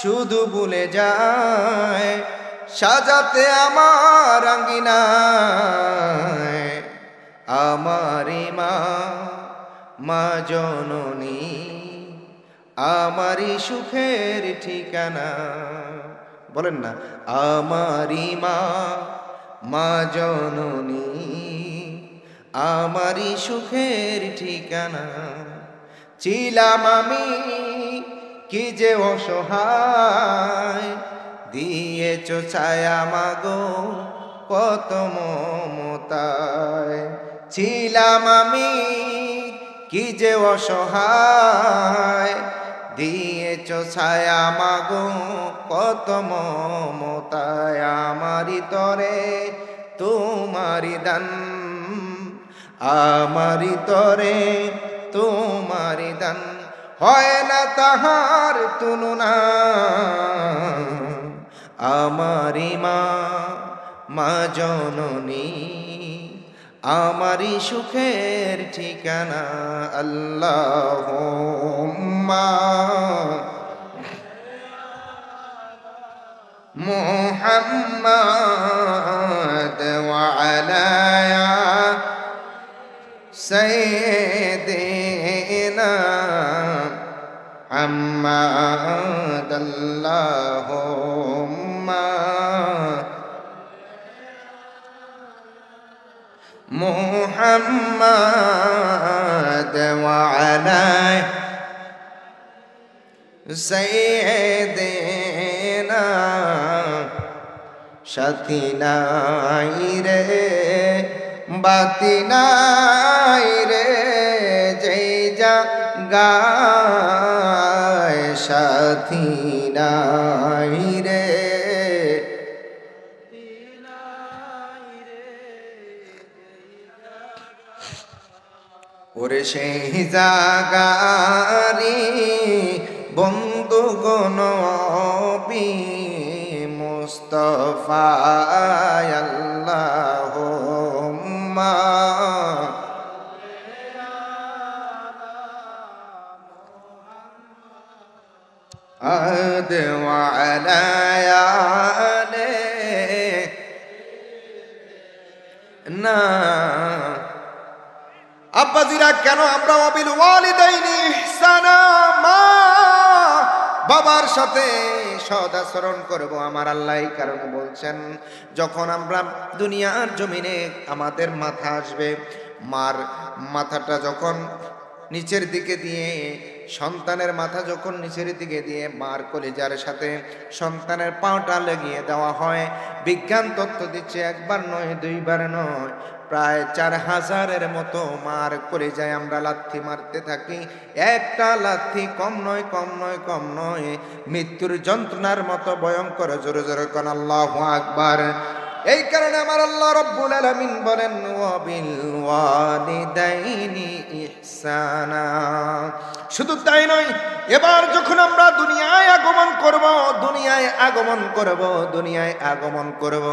শুধু ভুলে যায়, সাজাতে আমার আঙ্গিনায়। আমারি মা, মা জননী, আমারি সুখের ঠিকানা। বলেন না, আমারি মা, মা জননী, আমারি সুখের ঠিকানা। ছিলাম আমি কি যে অসহায়, দিয়েছ ছায়া মাগো কত মমতায়। ছিলাম আমি কি যে অসহায়, দিয়েছ ছায়া মাগো কত মমতায়। আমারি তরে তোমারি দান, আমারি তরে তোমারি দান, হয় না তাহার তুলনা। আমারি মা, মা জননী, আমারি সুখের ঠিকানা। আল্লাহুম্মা মুহাম্মাদ ওয়া আলা সাইয়্যিদিনা মুহাম্মাদ। আল্লাহুম্মা মুহাম্মাদ ওয়া আলা সাইয়্যিদিনা। সাথী নাই রে বাতি নাই রে, যেই জায়গায় সাথী নাই রে, ওরে সেই জাগারি বন্ধু নবী মুস্তাফা। আল্লাহুম্মা আদ ওয়া আলা আলিনা। আব্বাজিরা, কেন আমরা ওয়াবিল ওয়ালিদাইনি ইহসানা, মা বাবার সাথে সদাচরণ করব? আমার আল্লাহ এই কারণে বলছেন, যখন আমরা দুনিয়ার জমিনে আমাদের মাথা আসবে, মার মাথাটা যখন নিচের দিকে দিয়ে, সন্তানের মাথা যখন নিচের দিকে দিয়ে মার কলিজার সাথে সন্তানের পাটা লাগিয়ে দেওয়া হয়, বিজ্ঞান তথ্য দিচ্ছে একবার নয়, দুইবার নয়, প্রায় 4000-এর মতো মার কলিজায় আমরা লাথি মারতে থাকি। একটা লাথি কম নয়, কম নয়, কম নয়, মৃত্যুর যন্ত্রণার মতো ভয়ঙ্কর। জোরে জোরে কোন আল্লাহু আকবার। এই কারণে আমার আল্লাহ রব্বুল আলামিন বলেন, ওয়াবিল ওয়ালিদাইনি ইহসানা। শুধু তাই নয়, এবার যখন আমরা দুনিয়ায় আগমন করব, দুনিয়ায় আগমন করব, দুনিয়ায় আগমন করব,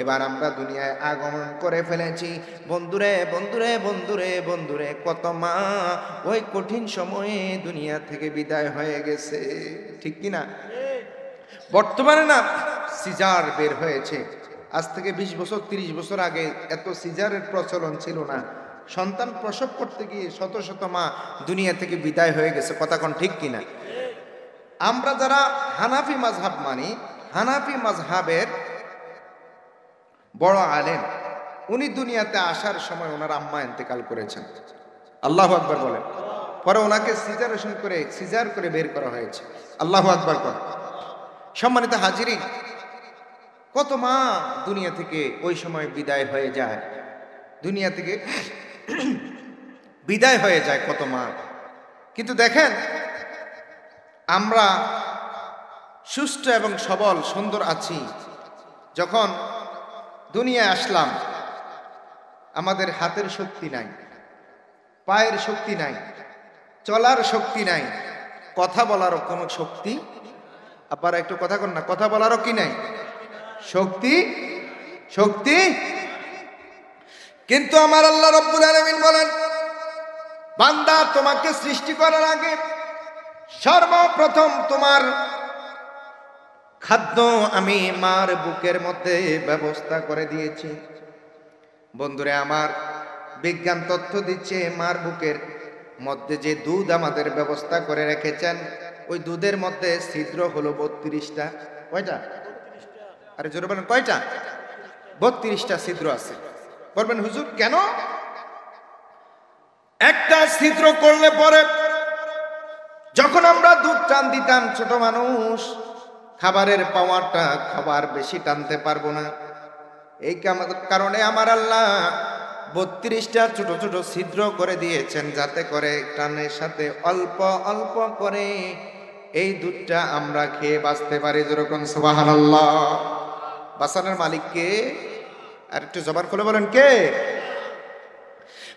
এবার আমরা দুনিয়ায় আগমন করে ফেলেছি। বন্ধুরে বন্ধুরে বন্ধুরে বন্ধুরে, কত মা ওই কঠিন সময়ে দুনিয়া থেকে বিদায় হয়ে গেছে, ঠিক কিনা? বর্তমানে না সিজার বের হয়েছে। আজ থেকে 20 বছর 30 বছর আগে এত সিজারের প্রচলন ছিল না। সন্তান প্রসব করতে গিয়ে শত শত মা দুনিয়া থেকে বিদায় হয়ে গেছে, কথা কোন ঠিক কিনা? আমরা যারা হানাফি মাযহাব মানি, হানাফি মাযহাবের বড় আলেম উনি দুনিয়াতে আসার সময় ওনার আম্মা ইন্তেকাল করেছেন। আল্লাহু আকবার বলেন। পরে ওনাকে সিজার করে বের করা হয়েছে। আল্লাহু আকবার করেন। সম্মানিত হাজিরিন, কত মা দুনিয়া থেকে ওই সময় বিদায় হয়ে যায়, দুনিয়া থেকে বিদায় হয়ে যায় কত মা। কিন্তু দেখেন, আমরা সুস্থ এবং সবল সুন্দর আছি, যখন দুনিয়ায় আসলাম আমাদের হাতের শক্তি নাই, পায়ের শক্তি নাই, চলার শক্তি নাই, কথা বলারও কোনো শক্তি, আবার একটু কথা কন না, কথা বলারও কি নাই শক্তি। কিন্তু আমার আল্লাহ রাব্বুল আলামিন বলেন, বান্দা তোমাকে সৃষ্টি করার আগে সর্বপ্রথম তোমার খাদ্য আমি মার বুকের মধ্যে ব্যবস্থা করে দিয়েছি। বন্ধুরে আমার, বিজ্ঞান তথ্য দিচ্ছে মার বুকের মধ্যে যে দুধ আমাদের ব্যবস্থা করে রেখেছেন, ওই দুধের মধ্যে ছিদ্র হলো 32টা। কয়টা? আরে জোরে বলেন, কয়টা? 32টা ছিদ্র আছে। বলবেন হুজুর কেন? একটা ছিদ্র করলে পরে যখন আমরা দুধ টান দিতাম, ছোট মানুষ, খাবারের পাওয়ারটা খাবার বেশি টানতে পারবো না। এই কারণে আমার আল্লাহ 32টা ছোট ছোট ছিদ্র করে দিয়েছেন, যাতে করে টানের সাথে অল্প অল্প করে এই দুধটা আমরা খেয়ে বাঁচতে পারি। যেরকম সুবহানাল্লাহ। বাঁচানোর মালিক কে? আর একটু জবান খুলে বলেন কে?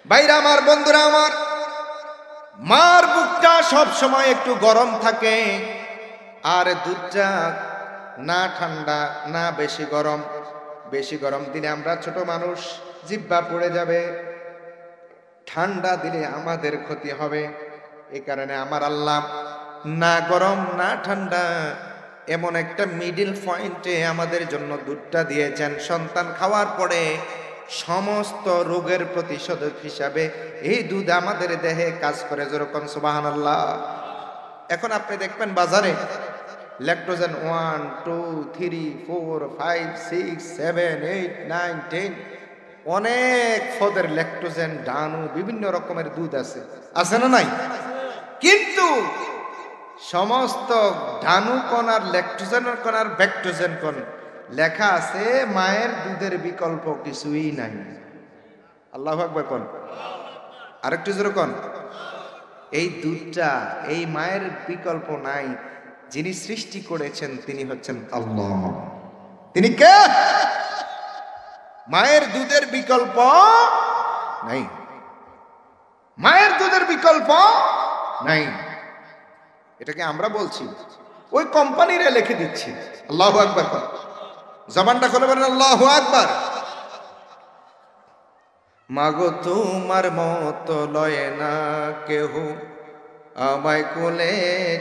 ভাইরা আমার, বন্ধুরা আমার, মার বুকটা সব সময় একটু গরম থাকে, আর দুধটা না ঠান্ডা না বেশি গরম। বেশি গরম দিলে আমরা ছোট মানুষ, জিহ্বা পড়ে যাবে, ঠান্ডা দিলে আমাদের ক্ষতি হবে। এই কারণে আমার আল্লাহ না গরম না ঠান্ডা এমন একটা মিডল পয়েন্টে আমাদের জন্য দুধটা দিয়েছেন। সন্তান খাওয়ার পরে সমস্ত রোগের প্রতিষেধক হিসাবে এই দুধ আমাদের দেহে কাজ করে। যেরকম সুবহানাল্লাহ। এখন আপনি দেখবেন বাজারে ল্যাকটোজেন 1, 2, 3, 4, 5, 6, 7, 8, 9, 10 অনেক পদের ল্যাকটোজেন, ডানু, বিভিন্ন রকমের দুধ আছে না নাই? কিন্তু সমস্ত ডানু কোন আর ল্যাকটোজেন কোন আর ব্যাকটোজেন কোন লেখা আছে মায়ের দুধের বিকল্প কিছুই নাই। আল্লাহু আকবার কোন। আরেকটু জোরে কোন। এই দুধটা, এই মায়ের বিকল্প নাই। যিনি সৃষ্টি করেছেন তিনি হচ্ছেন আল্লাহ। তিনি কে? মায়ের দুধের বিকল্প নাই, মায়ের দুধের বিকল্প নাই। এটাকে আমরা বলছি, ওই কোম্পানিরা লিখে দিচ্ছে। আল্লাহু আকবার। জবানটা খুলে বলেন আল্লাহু আকবার। মাগো তোমার মতো লয় না কেহ আমায় কোলে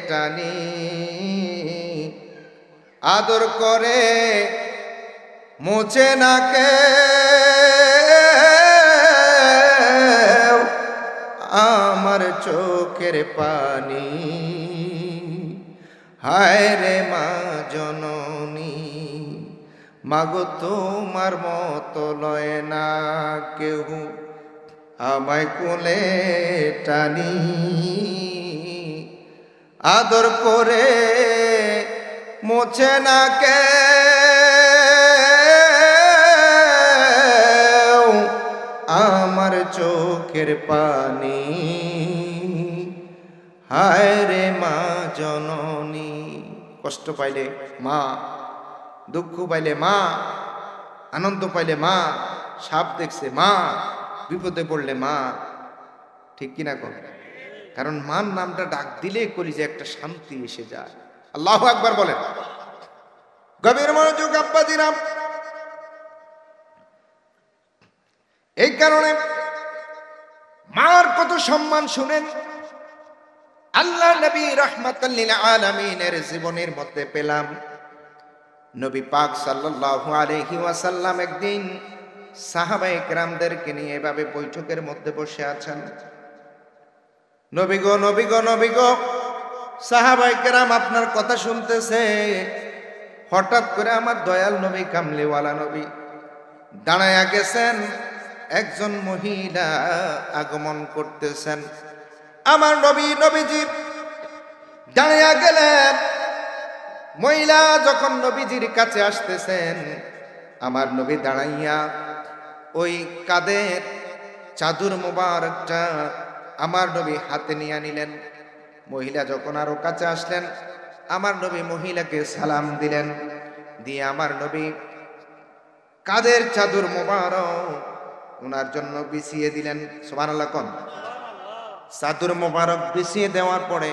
টানি, আদর করে মোছে না কে আমার চোখের পানি। হায় রে মা জননী, মাগো তোমার মতো লয় না কেহ আমায় কোলে টানি, আদর করে মোছে না কে আমার চোখের পানি। হায় রে মা জননী। কষ্ট পাইলে মা, দুঃখ পাইলে মা, আনন্দ পাইলে মা, সাপ দেখছে মা, বিপদে পড়লে মা। ঠিক কিনা কর? কারণ মার নামটা ডাক দিলে কলিজে একটা শান্তি এসে যায়। আল্লাহু আকবার বলেন। গভীর মনোযোগ আব্বাজিরাম। এই কারণে মার কত সম্মান শুনেন আল্লাহ নবী রাহমাতাল লিল আলামিনের জীবনের মধ্যে পেলাম। নবী পাক সাল্লাল্লাহু আলাইহি ওয়াসাল্লাম একদিন সাহাবায়ে কেরামদেরকে নিয়ে এভাবে বৈঠকের মধ্যে বসে আছেন। নবী গো, নবী গো, নবী গো, সাহাবায়ে কেরাম আপনার কথা শুনতেছে। হঠাৎ করে আমার দয়াল নবী, কামলিওয়ালা নবী দাঁড়ায়া গেছেন, একজন মহিলা আগমন করতেছেন। আমার নবীজি দাঁড়ায়া গেলেন। মহিলা যখন নবীজির কাছে আসতেছেন, আমার নবী দাঁড়াইয়া ওই কাদের চাদর মোবারকটা আমার নবী হাতে নিয়ে নিলেন। মহিলা যখন আরো কাছে আসলেন, আমার নবী মহিলাকে সালাম দিলেন, দিয়ে আমার নবী কাদের চাদর মোবারক ওনার জন্য বিছিয়ে দিলেন। সুবহানাল্লাহ কোন। চাদর মোবারক বিছিয়ে দেওয়ার পরে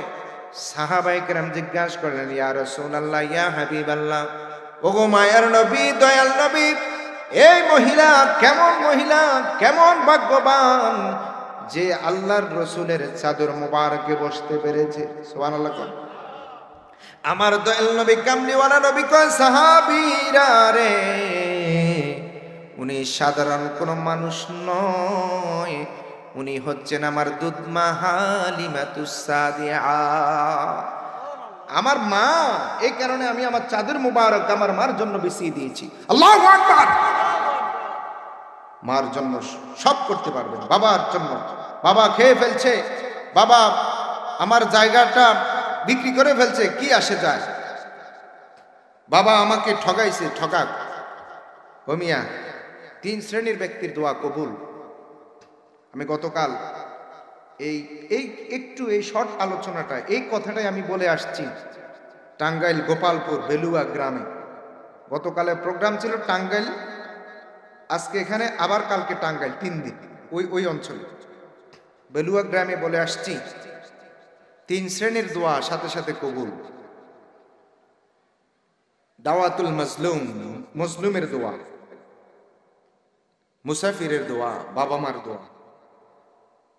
সাহাবায়ে কেরাম জিজ্ঞাসা করলেন, ইয়া রাসূলুল্লাহ, ইয়া হাবিবাল্লাহ, ওগো মায়ার নবী, দয়াল নবী, এই মহিলা কেমন মহিলা, কেমন ভাগ্যবান যে আল্লাহর রসুলের চাদর মোবারকে বসতে পেরেছে। সুবহানাল্লাহ কোন। আমার দয়াল নবী কামলিওয়ালা নবী কয়, সাহাবীরা রে, উনি সাধারণ কোনো মানুষ নয়, উনি হচ্ছেন আমার দুধমা হালিমাতুস সাদিয়া, আমার মা। এই কারণে আমি আমার চাদর মুবারক আমার মার জন্য বিছিয়ে দিয়েছি। আল্লাহু আকবার। মার জন্য সব করতে পারবেন, বাবার জন্য। বাবা খেয়ে ফেলছে, বাবা আমার জায়গাটা বিক্রি করে ফেলছে, কি আসে যায়, বাবা আমাকে ঠগাইছে, ঠগাক। ও মিয়া, 3 শ্রেণীর ব্যক্তির দোয়া কবুল। আমি গতকাল এই একটু এই শর্ট আলোচনাটা, এই কথাটাই আমি বলে আসছি টাঙ্গাইল গোপালপুর বেলুয়া গ্রামে। গতকালের প্রোগ্রাম ছিল টাঙ্গাইল, আজকে এখানে, আবার কালকে টাঙ্গাইল, 3 দিন ওই অঞ্চলে বেলুয়া গ্রামে বলে আসছি 3 শ্রেণীর দোয়া সাথে সাথে কবুল। দাওয়াতুল মাজলুম, মজলুমের দোয়া, মুসাফিরের দোয়া, বাবা মার দোয়া।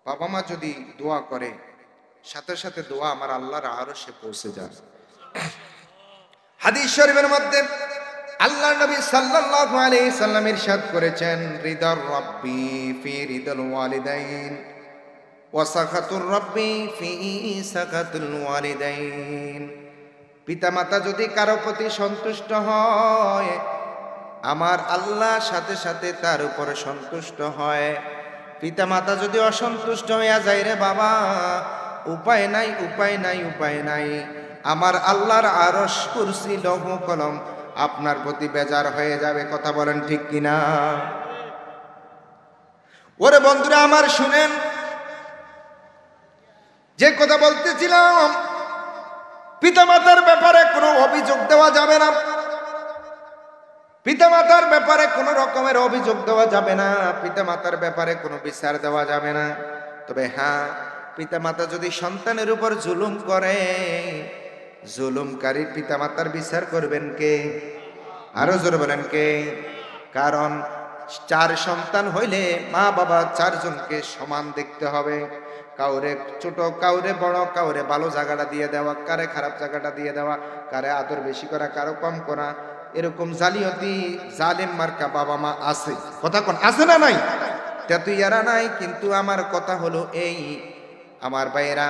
বাবা মা যদি দোয়া করে, সাথে সাথে দোয়া আমার আল্লাহর আরশে পৌঁছে যায়। হাদিস শরীফের মধ্যে আল্লাহর নবী সাল্লাল্লাহু আলাইহি সাল্লাম ইরশাদ করেছেন, রিদার রাব্বি ফি রিদাল ওয়ালিদাইন ওয়া সাখাতুর রাব্বি ফি সাখাতুল ওয়ালিদাইন। পিতামাতা যদি কারো প্রতি সন্তুষ্ট হয়, আমার আল্লাহ সাথে সাথে তার উপরে সন্তুষ্ট হয়। পিতামাতা যদি অসন্তুষ্ট হইয়া যায়, রে বাবা, উপায় নাই, উপায় নাই, উপায় নাই, আমার আল্লাহর আরশ, কুরসি, লৌহ কলম আপনার প্রতি বেজার হয়ে যাবে। কথা বলেন ঠিক কিনা? ওরে বন্ধুরা আমার, শুনেন, যে কথা বলতেছিলাম, পিতামাতার ব্যাপারে কোনো অভিযোগ দেওয়া যাবে না। পিতামাতার ব্যাপারে কোনো রকমের অভিযোগ দেওয়া যাবে না। পিতামাতার ব্যাপারে কোনো বিচার দেওয়া যাবে না। তবে হ্যাঁ, পিতামাতা যদি সন্তানের উপর জুলুম করে, জুলুমকারী পিতামাতার বিচার করবেন কে? আরো জোরে বলেন কে? কারণ 4 সন্তান হইলে মা বাবা 4 জনকে সমান দেখতে হবে। কাউরে ছোট, কাউরে বড়, কাউরে ভালো জায়গাটা দিয়ে দেওয়া, কারে খারাপ জায়গাটা দিয়ে দেওয়া, কারে আদর বেশি করা, কারো কম করা, এরকম জালিয়াতি জালেম মার্কা বাবা মা আছে। কথা কোন আছে না নাই? তেতুইয়ারা নাই। কিন্তু আমার কথা হলো এই, আমার ভাইয়েরা,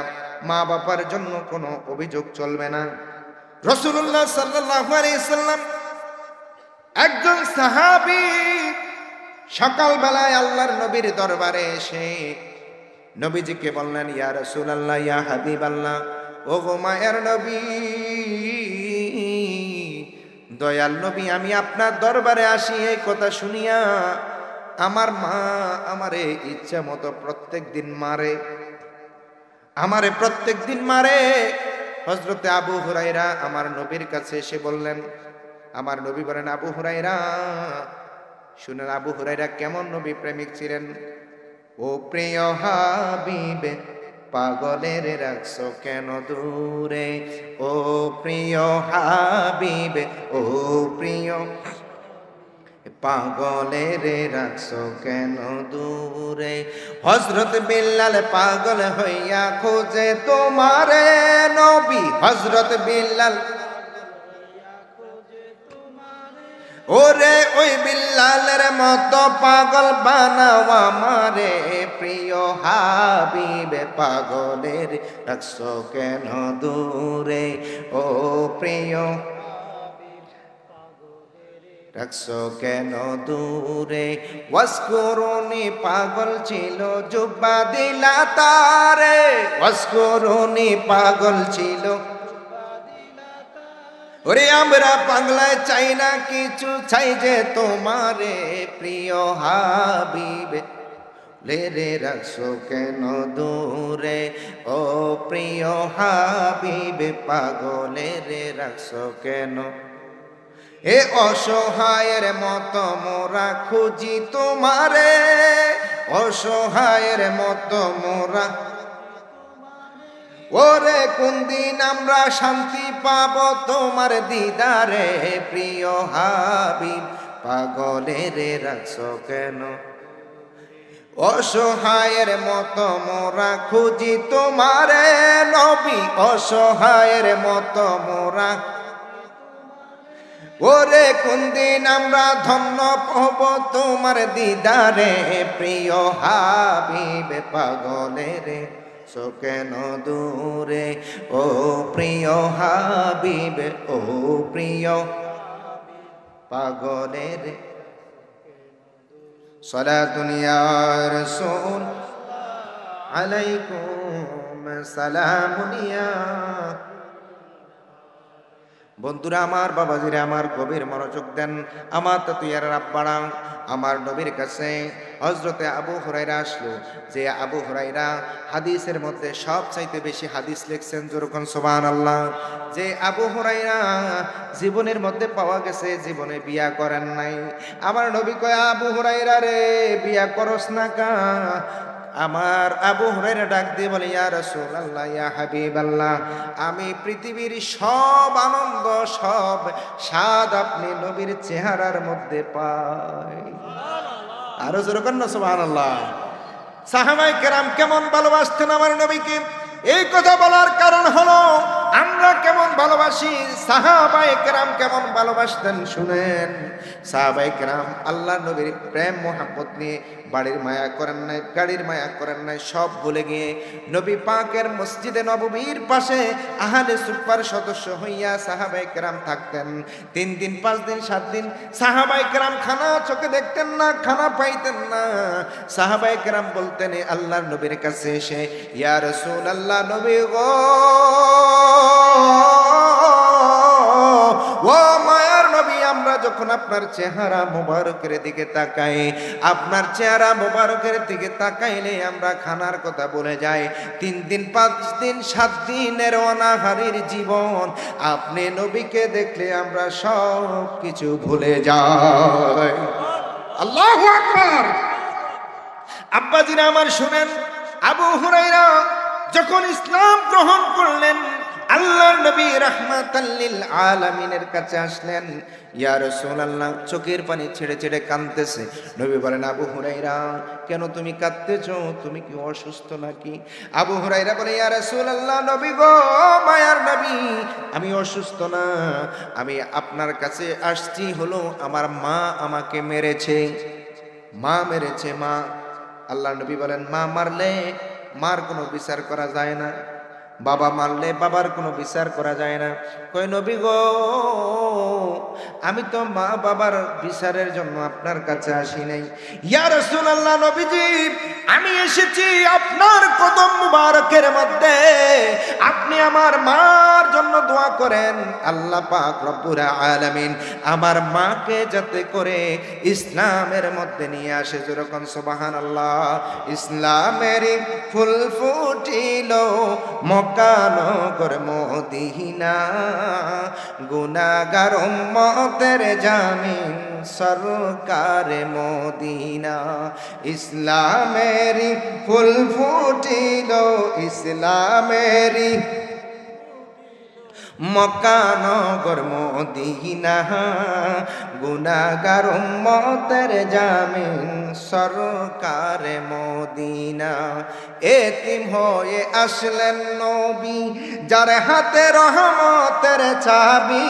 মা বাবার জন্য কোনো অভিযোগ চলবে না। রাসূলুল্লাহ সাল্লাল্লাহু আলাইহি সাল্লাম, একজন সাহাবী সকালবেলায় আল্লাহর নবীর দরবারে এসে নবীজিকে বললেন, ইয়া রাসূলুল্লাহ, ইয়া হাবিবাল্লাহ, ও গো মায়ের নবী, দয়াল নবী, আমি আপনার দরবারে আসি এই কথা শুনিয়া আমার মা আমারে ইচ্ছা মতো প্রত্যেক দিন মারে, আমারে প্রত্যেক দিন মারে। হযরতে আবু হুরায়রা আমার নবীর কাছে এসে বললেন, আমার নবী বলেন, আবু হুরায়রা শুনেন, আবু হুরায়রা কেমন নবী প্রেমিক ছিলেন। ও প্রিয় হাবিবে, পাগলের রাখছো কেন দূরে, ও প্রিয় হাবিবে, ও প্রিয় পাগলের রাখছো কেন দূরে। হযরত বিল্লাল পাগল হইয়া খোঁজে তোমারে নবী, হযরত বিল্লাল, ওরে ওই বিল্লালের মতো পাগল বানাও আমারে, প্রিয় হাবিবে, পাগলের রাখছো কেন দূরে, ও প্রিয় রাখছো কেন দূরে? ওয়াসকুরুনি পাগল ছিল জুব্বা দিলা তারে, ওয়াসকুরুনি পাগল ছিল। ওরে আমরা পাগলায় চাই না কিছু, চাই যে তোমারে প্রিয় হাবিবে। লেরে রাখছো কেন দূরে ও প্রিয় হাবিবে, পাগলেরে রাখছো কেন? এ অসহায়ের মতো মোরা খুঁজি তোমারে, অসহায়ের মতো মোরা। ওরে কোন দিন আমরা শান্তি পাব তোমার দিদারে প্রিয় হাবিব, পাগলেরে রাখছো কেন? অসহায়ের মতো মোরা খুঁজি তোমারে নবী, অসহায়ের মতো মোরা। ওরে কোন দিন আমরা ধন্য পাব তোমার দিদারে প্রিয় হাবিব, পাগলেরে কেন দূরে ও প্রিয় হাবিব, ও প্রিয় পাগলেরে। সালাতুন ইয়া রাসূল আলাইকুম সালামুন ইয়া। বন্ধুরা আমার, বাবাজিরা আমার, গভীর মনোযোগ দেন। আমার তাতুয়ার আব্বারা আমার নবীর কাছে হযরতে আবু হুরায়রা আসলো, যে আবু হুরায়রা হাদিসের মধ্যে সবচাইতে বেশি হাদিস লিখছেন, যেরকম সুবহানাল্লাহ। যে আবু হুরায়রা জীবনের মধ্যে পাওয়া গেছে জীবনে বিয়া করেন নাই। আমার নবী কয়, আবু হুরায়রা রে বিয়া করস না কা? আমার আবু হুরায়রা ডাক দিয়ে বলে, ইয়া রাসূলুল্লাহ, ইয়া হাবিবাল্লাহ, আমি পৃথিবীর সব আনন্দ সব স্বাদ আপনি নবীর চেহারার মধ্যে পাই। আরো জোরে কর না সুবহানাল্লাহ। সাহাবায়ে কেরাম কেমন ভালোবাসতেন আমার নবীকে, এই কথা বলার কারণ হলো আমরা কেমন ভালোবাসি, সাহাবায়ে কেরাম কেমন ভালোবাসতেন শুনেন। সাহাবায়ে কেরাম আল্লাহর নবীর প্রেম মোহাব্বত নিয়ে বাড়ির মায়া করেন নাই, গাড়ির মায়া করেন নাই, সব ভুলে গিয়ে নবী পাকের মসজিদে নববীর পাশে আহলে সুফার সদস্য হইয়া সাহাবায়ে কেরাম থাকতেন। 3 দিন 5 দিন 7 দিন সাহাবায়ে কেরাম খানা চোখে দেখতেন না, খানা পাইতেন না। সাহাবায়ে কেরাম বলতেন আল্লাহর নবীর কাছে এসে, ইয়া রাসূলুল্লাহ, নবী গো, ও মায়ার নবী, আমরা যখন আপনার চেহারা মোবারকের দিকে তাকাই, আপনার চেহারা মোবারকের দিকে তাকাইলে আমরা খানার কথা বলে যাই। 3 দিন 5 দিন 7 দিনের অনাহারের জীবন, আপনি নবীকে দেখলে আমরা সব কিছু ভুলে যাই। আল্লাহু আকবার। আব্বাজিরা আমার শুনেন, আবু হুরায়রা যখন ইসলাম গ্রহণ করলেন, আল্লাহর নবী রাহমাতাল লিল আলামিনের কাছে আসলেন। ইয়া রাসূলুল্লাহ, চোখের পানি ছেড়ে ছেড়ে কাঁদতেছে। নবী বলেন, আবু হুরায়রা কেন তুমি কাঁদতেছো? তুমি কি অসুস্থ নাকি? আবু হুরায়রা বলে, ইয়া রাসূলুল্লাহ, নবী গো, মায়ার নবী, আমি অসুস্থ না, আমি আপনার কাছে আসছি হলো আমার মা আমাকে মেরেছে, মা মেরেছে, মা। আল্লাহর নবী বলেন, মা মারলে মার কোনো বিচার করা যায় না, বাবা মারলে বাবার কোনো বিচার করা যায় না। কই নবী গো, আমি তো মা বাবার বিচারের জন্য আপনার কাছে আসি নাই। ইয়া রাসূলুল্লাহ, নবীজি, আমি এসেছি আপনার কদম মুবারকের মধ্যে, আপনি আমার মার জন্য দোয়া করেন, আল্লাহ পাক রব্বুল আলামিন আমার মাকে যাতে করে ইসলামের মধ্যে নিয়ে আসে। যেরকম সুবহানাল্লাহ। ইসলামের ফুল ফুটিল মক্কা নগর মদিনা, গুনাহগার উম্মতের জামিন সরকার মদিনা। ইসলামের ফুল ফুটিল, ইসলামের মক্কা নগর মদিনা, গুনাহগার উম্মতের জামিন সরকার মদিনা। এতিম হয়ে আসলেন নবী, যার হাতে রহমতের চাবি।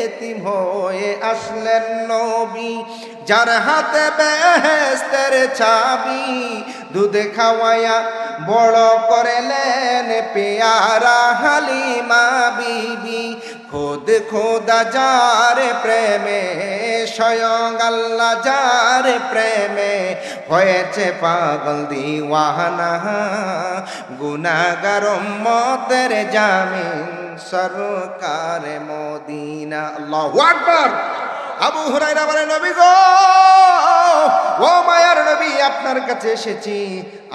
এতিম হয়ে আসলেন নবী, যার হাতে বেহেশতের চাবি। দুধে খাওয়ায়া বড় করলেন পেয়ারা হালিমা বিবি, খোদ খুদ খোদা যার প্রেমে, স্বয়ং আল্লাহ যার প্রেমে হয়েছে পাগল দিওয়ানা, গুনাহগার উম্মতের জামিন সরকার মদিনা। আল্লাহু আকবার। আবু হুরায়রা বলে, নবী গো, ও মায়ার নবী, আপনার কাছে এসেছি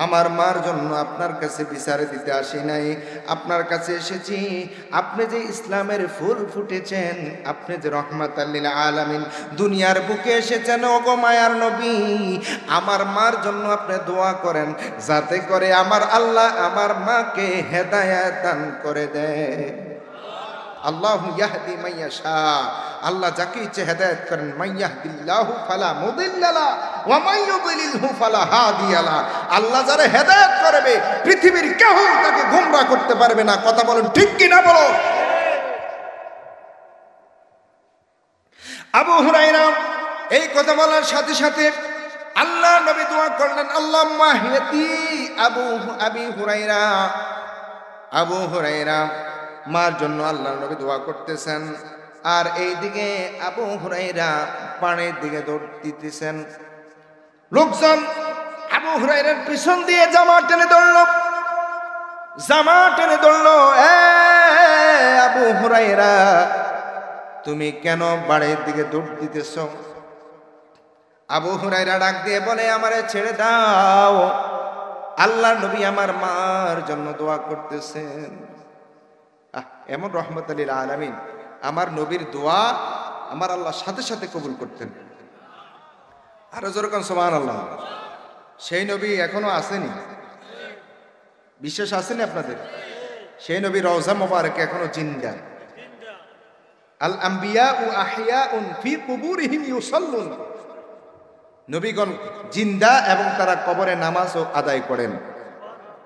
আমার মার জন্য, আপনার কাছে বিচার দিতে আসি নাই, আপনার কাছে এসেছি। আপনি যে ইসলামের ফুল ফুটেছেন, আপনি যে রহমাতাল লিল আলামিন দুনিয়ার বুকে এসেছেন, ও গো মায়ার নবী, আমার মার জন্য আপনি দোয়া করেন যাতে করে আমার আল্লাহ আমার মাকে হেদায়েত দান করে দেয়। আল্লাহু ইয়াহদি মান ইয়াশা, আল্লাহ যাকে ইচ্ছে হেদায়েত করেন। মান ইয়াহদিল্লাহু ফালা মুদিল্লা লা ওয়া মান ইউদ্লিলহু ফালা হাদিয়া লা। আল্লাহ যারে হেদায়েত করবে পৃথিবীর কেউ তাকে গোমরাহ করতে পারবে না। কথা বলেন ঠিক কি না বলো? আবু হুরায়রা এই কথা বলার সাথে সাথে আল্লাহ নবী দোয়া করলেন, আল্লাহুম্মা ইহদি আবি হুরায়রা। আবু হুরায়রা মার জন্য আল্লাহ নবী দোয়া করতেছেন, আর এইদিকে আবু হুরায়রা পানির দিকে দৌড় দিতেছেন। লোকজন আবু হুরায়রার পিছন দিয়ে জামা টেনে ধরল, জামা টেনে ধরল। এ আবু হুরায়রা, তুমি কেন বাড়ির দিকে দৌড় দিতেছ? আবু হুরায়রা ডাক দিয়ে বলে, আমারে ছেড়ে দাও, আল্লাহ নবী আমার মার জন্য দোয়া করতেছেন। এমন রহমত লিল আলামিন, আমার নবীর দোয়া আমার আল্লাহ সাথে সাথে কবুল করতেন। আরো যেরকম সুবহানাল্লাহ। সেই নবী এখনো আসেনি, বিশ্বাস আসেনি আপনাদের? সেই নবী রওজা মোবারক এখনো জিন্দা। আল আম্বিয়া ও আহিয়াউন ফি কুবুরিহিম ইউসাল্লুন। নবীগণ জিন্দা এবং তারা কবরে নামাজও আদায় করেন।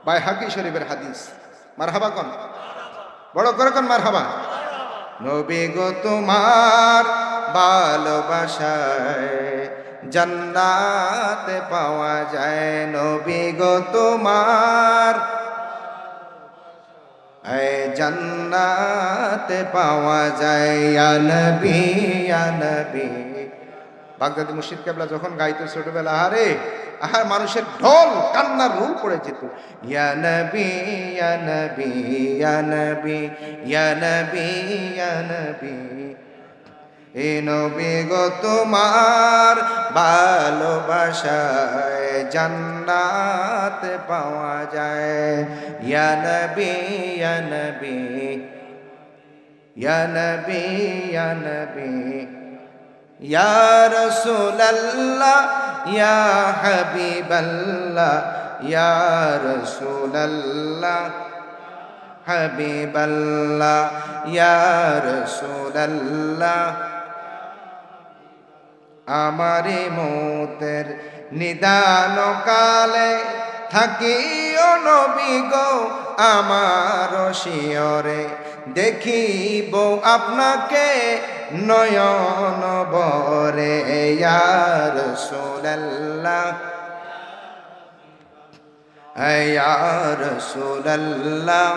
বাইহাকি শরীফের হাদিস। মারহাবা কোন, বড় করে কোন মারহাবা। নবী গো তোমার ভালোবাসায় জান্নাত পাওয়া যায়, নবী গো তোমার জান্নাত পাওয়া যায়। ইয়া নবী ইয়া নবী। বাগদাদি মুর্শিদ কেবলা যখন গাইতো ছোটবেলা, আরে আহার মানুষের ঢোল কান্নার রুল পড়ে যেত। ইয়া নবী ইয়া নবী ইয়া নবী ইয়া নবী ইয়া নবী। এ নবী গো তোমার ভালোবাসায় জান্নাত পাওয়া যায়। ইয়া নবী ইয়া নবী ইয়া নবী ইয়া নবী। ইয়া রাসূলুল্লাহ ইয়া হাবিবাল্লাহ ইয়া রাসূলুল্লাহ হাবিবাল্লাহ ইয়া রাসূলুল্লাহ। আমারে মৌতের নিদান কালে থাকিও নবী গো আমার শিয়রে, দেখিব আপনাকে নয়ন বরে। ইয়া রাসূলুল্লাহ ইয়া রাসূলুল্লাহ।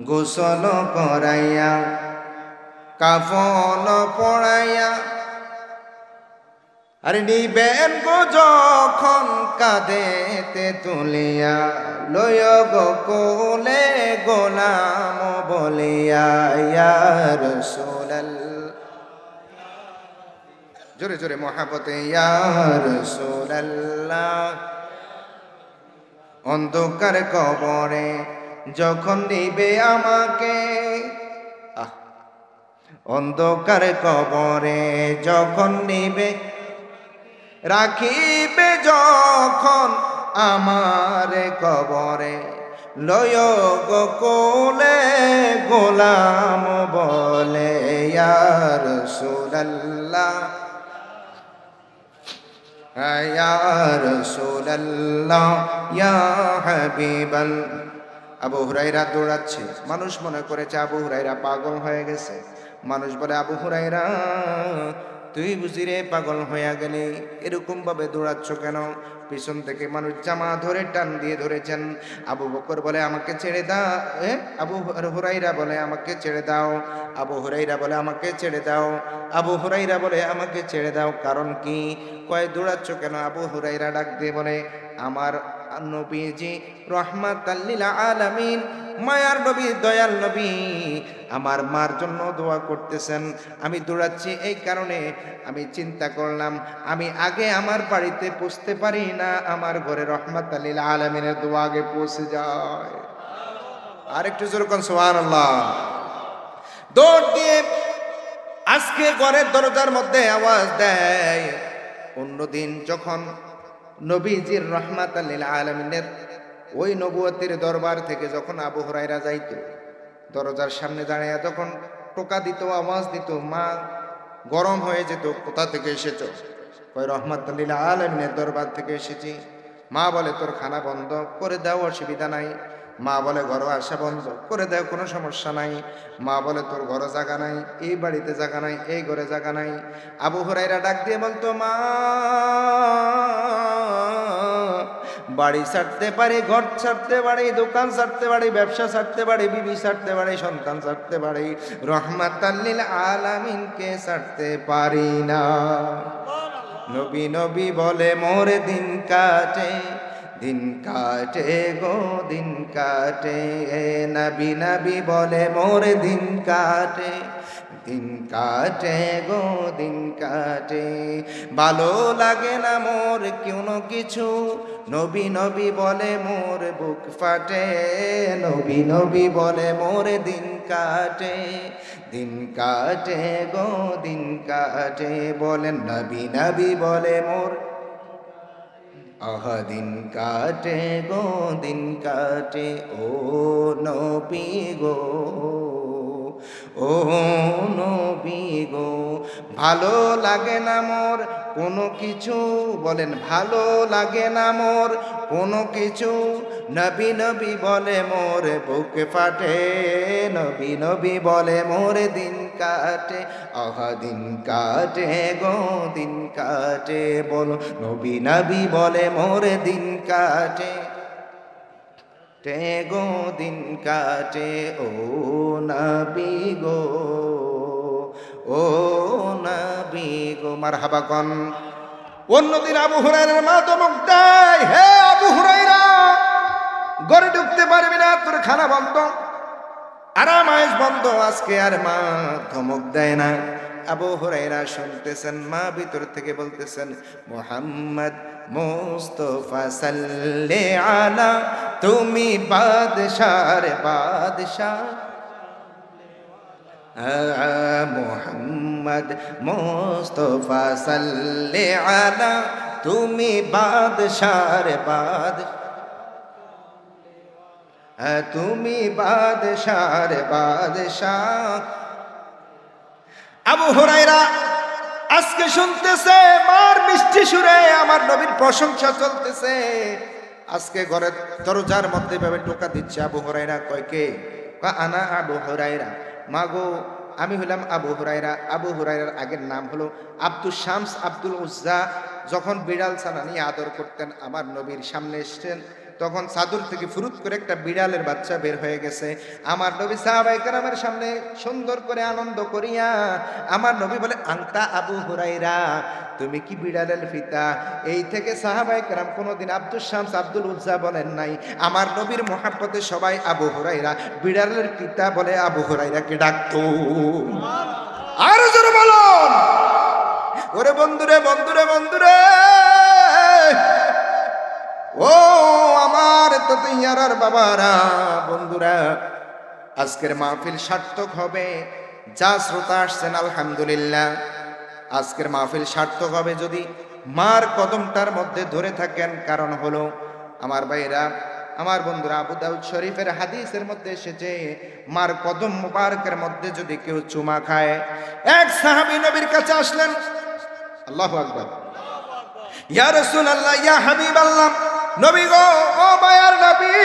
গোসল করাইয়া কাফন পড়াইয়া, আরে নিবেন গো যখন কাঁধেতে তুলিয়া, লয় গো কোলে গোলাম বলিয়া। ইয়া রাসূলুল্লাহ, জোরে জোরে মহাব্বতে। ইয়া রাসূলুল্লাহ। অন্ধকার কবরে যখন নিবে আমাকে, অন্ধকার কবরে যখন নিবে, রাখিবে যখন আমার কবরে, লয় গো কোলে গোলাম বলে। ইয়া রাসূলুল্লাহ ইয়া রাসূলুল্লাহ ইয়া হাবিবাল্লাহ। আবু হুরায়রা দৌড়াচ্ছে, মানুষ মনে করেছে আবু হুরায়রা পাগল হয়ে গেছে। মানুষ বলে, আবু হুরায়রা তুই বুঝি রে পাগল হইয়া গেলি, এরকম ভাবে দৌড়াচ্ছ কেন? পিছন থেকে মানুষ জামা ধরে টান দিয়ে ধরেছেন। আবু বকর বলে আমাকে ছেড়ে দাও, আবু হুরাইরা বলে আমাকে ছেড়ে দাও, আবু হুরাইরা বলে আমাকে ছেড়ে দাও, আবু হুরাইরা বলে আমাকে ছেড়ে দাও। কারণ কি? কয় দৌড়াচ্ছ কেন? আবু হুরাইরা ডাক দিয়ে বলে আমার নবীজি রহমাতাল লিল আলামিন, মায়ার নবী, দয়াল নবী আমার মার জন্য দোয়া করতেছেন। আমি দৌড়াচ্ছি এই কারণে, আমি চিন্তা করলাম আমি আগে আমার বাড়িতে পৌঁছতে পারি না, আমার ঘরে রহমাতাল লিল আলামিনের দোয়া আগে পৌঁছে যায়। আরেকটু জোরে কোন সুবহানাল্লাহ। দৌড় দিয়ে আজকে ঘরের দরজার মধ্যে আওয়াজ দেয়। অন্যদিন যখন নবীজির রহমাতাল লিল আলামিনের ওই নবুয়তের দরবার থেকে যখন আবু হুরায়রা যাইত, দরজার সামনে দাঁড়িয়ে যখন টোকা দিত, আওয়াজ দিত, মা গরম হয়ে যেত। কোথা থেকে এসেছো? কয় রহমাতুল লিল আলামিনের দরবার থেকে এসেছি। মা বলে তোর খানা বন্ধ করে দাও, অসুবিধা নাই। মা বলে ঘর আসা বন্ধ করে দাও, কোনো সমস্যা নাই। মা বলে তোর ঘরে জায়গা নাই, এই বাড়িতে জায়গা নাই, এই ঘরে জায়গা নাই। আবু হুরায়রা ডাক দিয়ে বলতো মা বাড়ি ছাড়তে পারি, ঘর ছাড়তে পারি, দোকান ছাড়তে পারি, ব্যবসা ছাড়তে পারি, বিবি ছাড়তে পারি, সন্তান ছাড়তে পারি, রহমাতাল লিল আলামিনকে ছাড়তে পারি না। নবী নবী বলে মোর দিন কাটে, দিন কাটে গো দিন কাটে। নবী নবী বলে মোর দিন কাটে, দিন কাটে গো দিন কাটে। ভালো লাগে না মোর কোনো কিছু, নবী নবী বলে মোর বুক ফাটে। নবী নবী বলে মোর দিন কাটে, দিন কাটে গো দিন কাটে। বলেন নবী নবী বলে মোর আহা দিন কাটে গো দিন কাটে। ও নবী গো, ও নবী গো, ভালো লাগে না মোর কোনো কিছু। বলেন ভালো লাগে না মোর কোনো কিছু, নবী নবী বলে মোর বুক ফাটে। নবী নবী বলে মোর দিন কাটে, আহা দিন কাটে গো দিন কাটে। বলো নবী নবী বলে মোর দিন কাটে, তে গো দিন কাটে। ও নবী গো, ও নবী গো, মারহাবা কোন। অন্যদিন আবু হুরায়রার মা ধমক দেয়, হে আবু হুরায়রা ঘরে ঢুকতে পারবি না, তোর খানা বন্ধ, আরাম আয়েশ বন্ধ। আজকে আর মা ধমক দেয় না। আবু হুরায়রা শুনতেছেন, মা ভিতর থেকে বলতেছেন মুহাম্মদ মুস্তাফা সাল্লে আলা, তুমি বাদশার বাদশাহ। মুহাম্মদ মুস্তাফা সাল্লে আলা, তুমি বাদশার বাদশাহ, তুমি বাদশার বাদশাহ। আবু হুরায়রা আজকে শুনতেছে মার মিষ্টি সুরে আমার নবীর প্রশংসা চলতেছে। আজকে ঘরের দরজার মধ্যে ভাবে টোকা দিচ্ছে। আবু হুরায়রা কয় কে? আনা আবু হুরায়রা। মাগো আমি হলাম আবু হুরায়রা। আবু হুরায়রার আগের নাম হলো আব্দুল শামস আব্দুল উজ্জা। যখন বিড়াল ছানা নিয়ে আদর করতেন আমার নবীর সামনে এসছেন, তখন চাদর থেকে ফুরুত করে একটা বিড়ালের বাচ্চা বের হয়ে গেছে। আমার নবী সাহাবায়ে কেরামের সামনে সুন্দর করে আনন্দ করিয়া আমার নবী বলে আনতা আবু হুরায়রা, তুমি কি বিড়ালের পিতা? এই থেকে সাহাবায়ে কেরাম কোনোদিন আব্দুল শামস আব্দুল উজ্জা বলেন নাই। আমার নবীর মহব্বতে সবাই আবু হুরায়রা বিড়ালের পিতা বলে আবু হুরায়রাকে ডাকতো। আর জোরে বলুন, ওরে বন্ধুরে বন্ধুরে বন্ধুরে, ও আমার ততিয়ারার বাবারা, বন্ধুরা, আজকের মাহফিল সার্থক হবে। যা শ্রোতা আসছেন আলহামদুলিল্লাহ, আজকের মাহফিল সার্থক হবে যদি মার কদমটার মধ্যে ধরে থাকেন। কারণ হলো আমার ভাইরা, আমার বন্ধুরা, আবু দাউদ শরীফের হাদিসের মধ্যে এসেছে মার কদম মুবারকের মধ্যে যদি কেউ চুমা খায়। এক সাহাবী নবীর কাছে আসলেন, আল্লাহু আকবার, ইয়া রাসূলুল্লাহ, ইয়া হাবিবাল্লাহ, নবী গো, ও মায়ার নবী,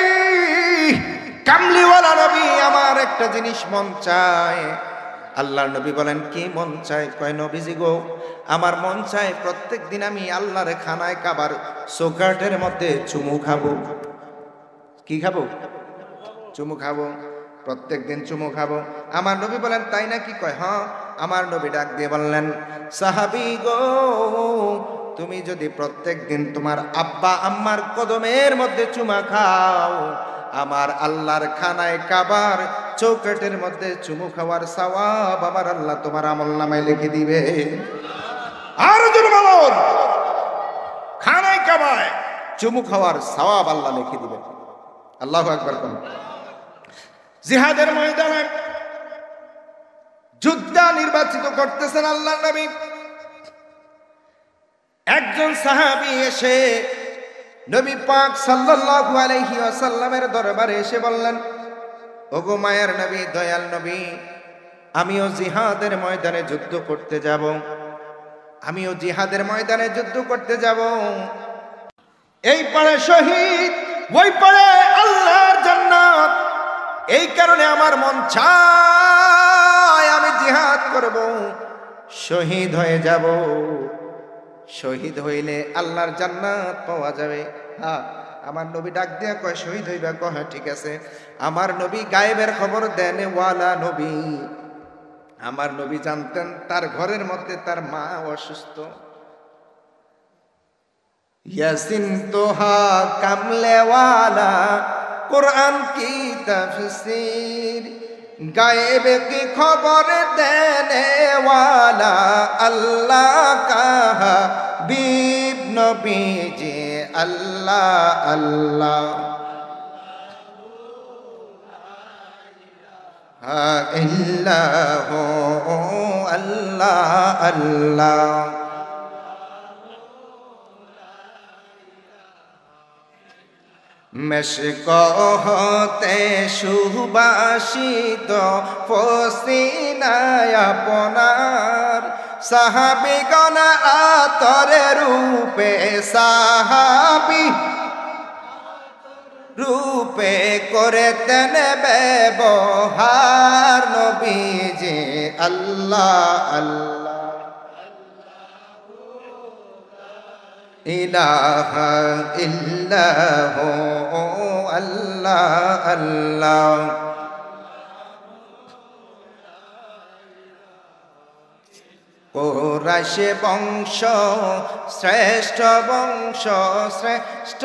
কামলিওয়ালা নবী, আমার একটা জিনিস মন চায়। আল্লাহর নবী বলেন কি মন চায়? কয় নবীজি গো, আমার মন চায় প্রত্যেক দিন আমি আল্লাহর খানায় কাবার চৌকাঠের মধ্যে চুমু খাবো। কি খাবো? চুমু খাবো, প্রত্যেক দিন চুমু খাবো। আমার নবী বলেন তাই নাকি? কয় হ্যাঁ। আমার নবী ডাক দিয়ে বললেন, সাহাবী গো, তুমি যদি প্রত্যেক দিন তোমার আব্বা আম্মার কদমের মধ্যে চুমা খাও, আমার আল্লাহর খানায় কাবার চৌকাঠের মধ্যে চুমু খাওয়ার সওয়াব আমার আল্লাহ তোমার আমলনামায় লিখে দিবে। আর জোরে বলুন, খানায় কাবায় চুমু খাওয়ার সওয়াব আল্লাহ লিখে দিবে। আল্লাহু আকবার। কোন জিহাদের ময়দানে যোদ্ধা নির্বাচিত করতেছেন আল্লাহর নবী। একজন সাহাবী এসে নবী পাক সাল্লাল্লাহু আলাইহি ওয়াসাল্লামের দরবারে এসে বললেন, ওগো মায়ার নবী, দয়াল নবী, আমিও জিহাদের ময়দানে যুদ্ধ করতে যাব, আমিও জিহাদের ময়দানে যুদ্ধ করতে যাব। এই পারে শহীদ, ওই পারে আল্লাহর জান্নাত। এই কারণে আমার মন চায় আমি জিহাদ করব, শহীদ হয়ে যাব। শহীদ হইলে আল্লাহর জান্নাত পাওয়া যাবে। হ্যাঁ, আমার নবী ডাক দিয়া কয় শহীদ হইবা? কয় হ্যাঁ ঠিক আছে। আমার নবী গায়েবের খবর দেন ওয়ালা নবী। আমার নবী জানতেন তার ঘরের মধ্যে তার মা অসুস্থ। ইয়াসিন তোহা কামলেওয়ালা, কুরআন কি তাফসীর, গায়েবে কি খবর দেনে ওয়ালা, আল্লাহ কাহা বিব নবী যে আল্লাহ আল্লাহ। ইল্লাহু আল্লাহ আল্লাহ। মেশক হতে সুবাসিত পসিনায় আপনার, সাহাবিগণ আতরে রূপে, সাহাবি রূপে করেতেন ব্যবহার নবীজি আল্লাহ আল্লাহ। ইলাহা ইল্লাহু আল্লাহ আল্লাহ। কুরাইশ বংশ শ্রেষ্ঠ বংশ, শ্রেষ্ঠ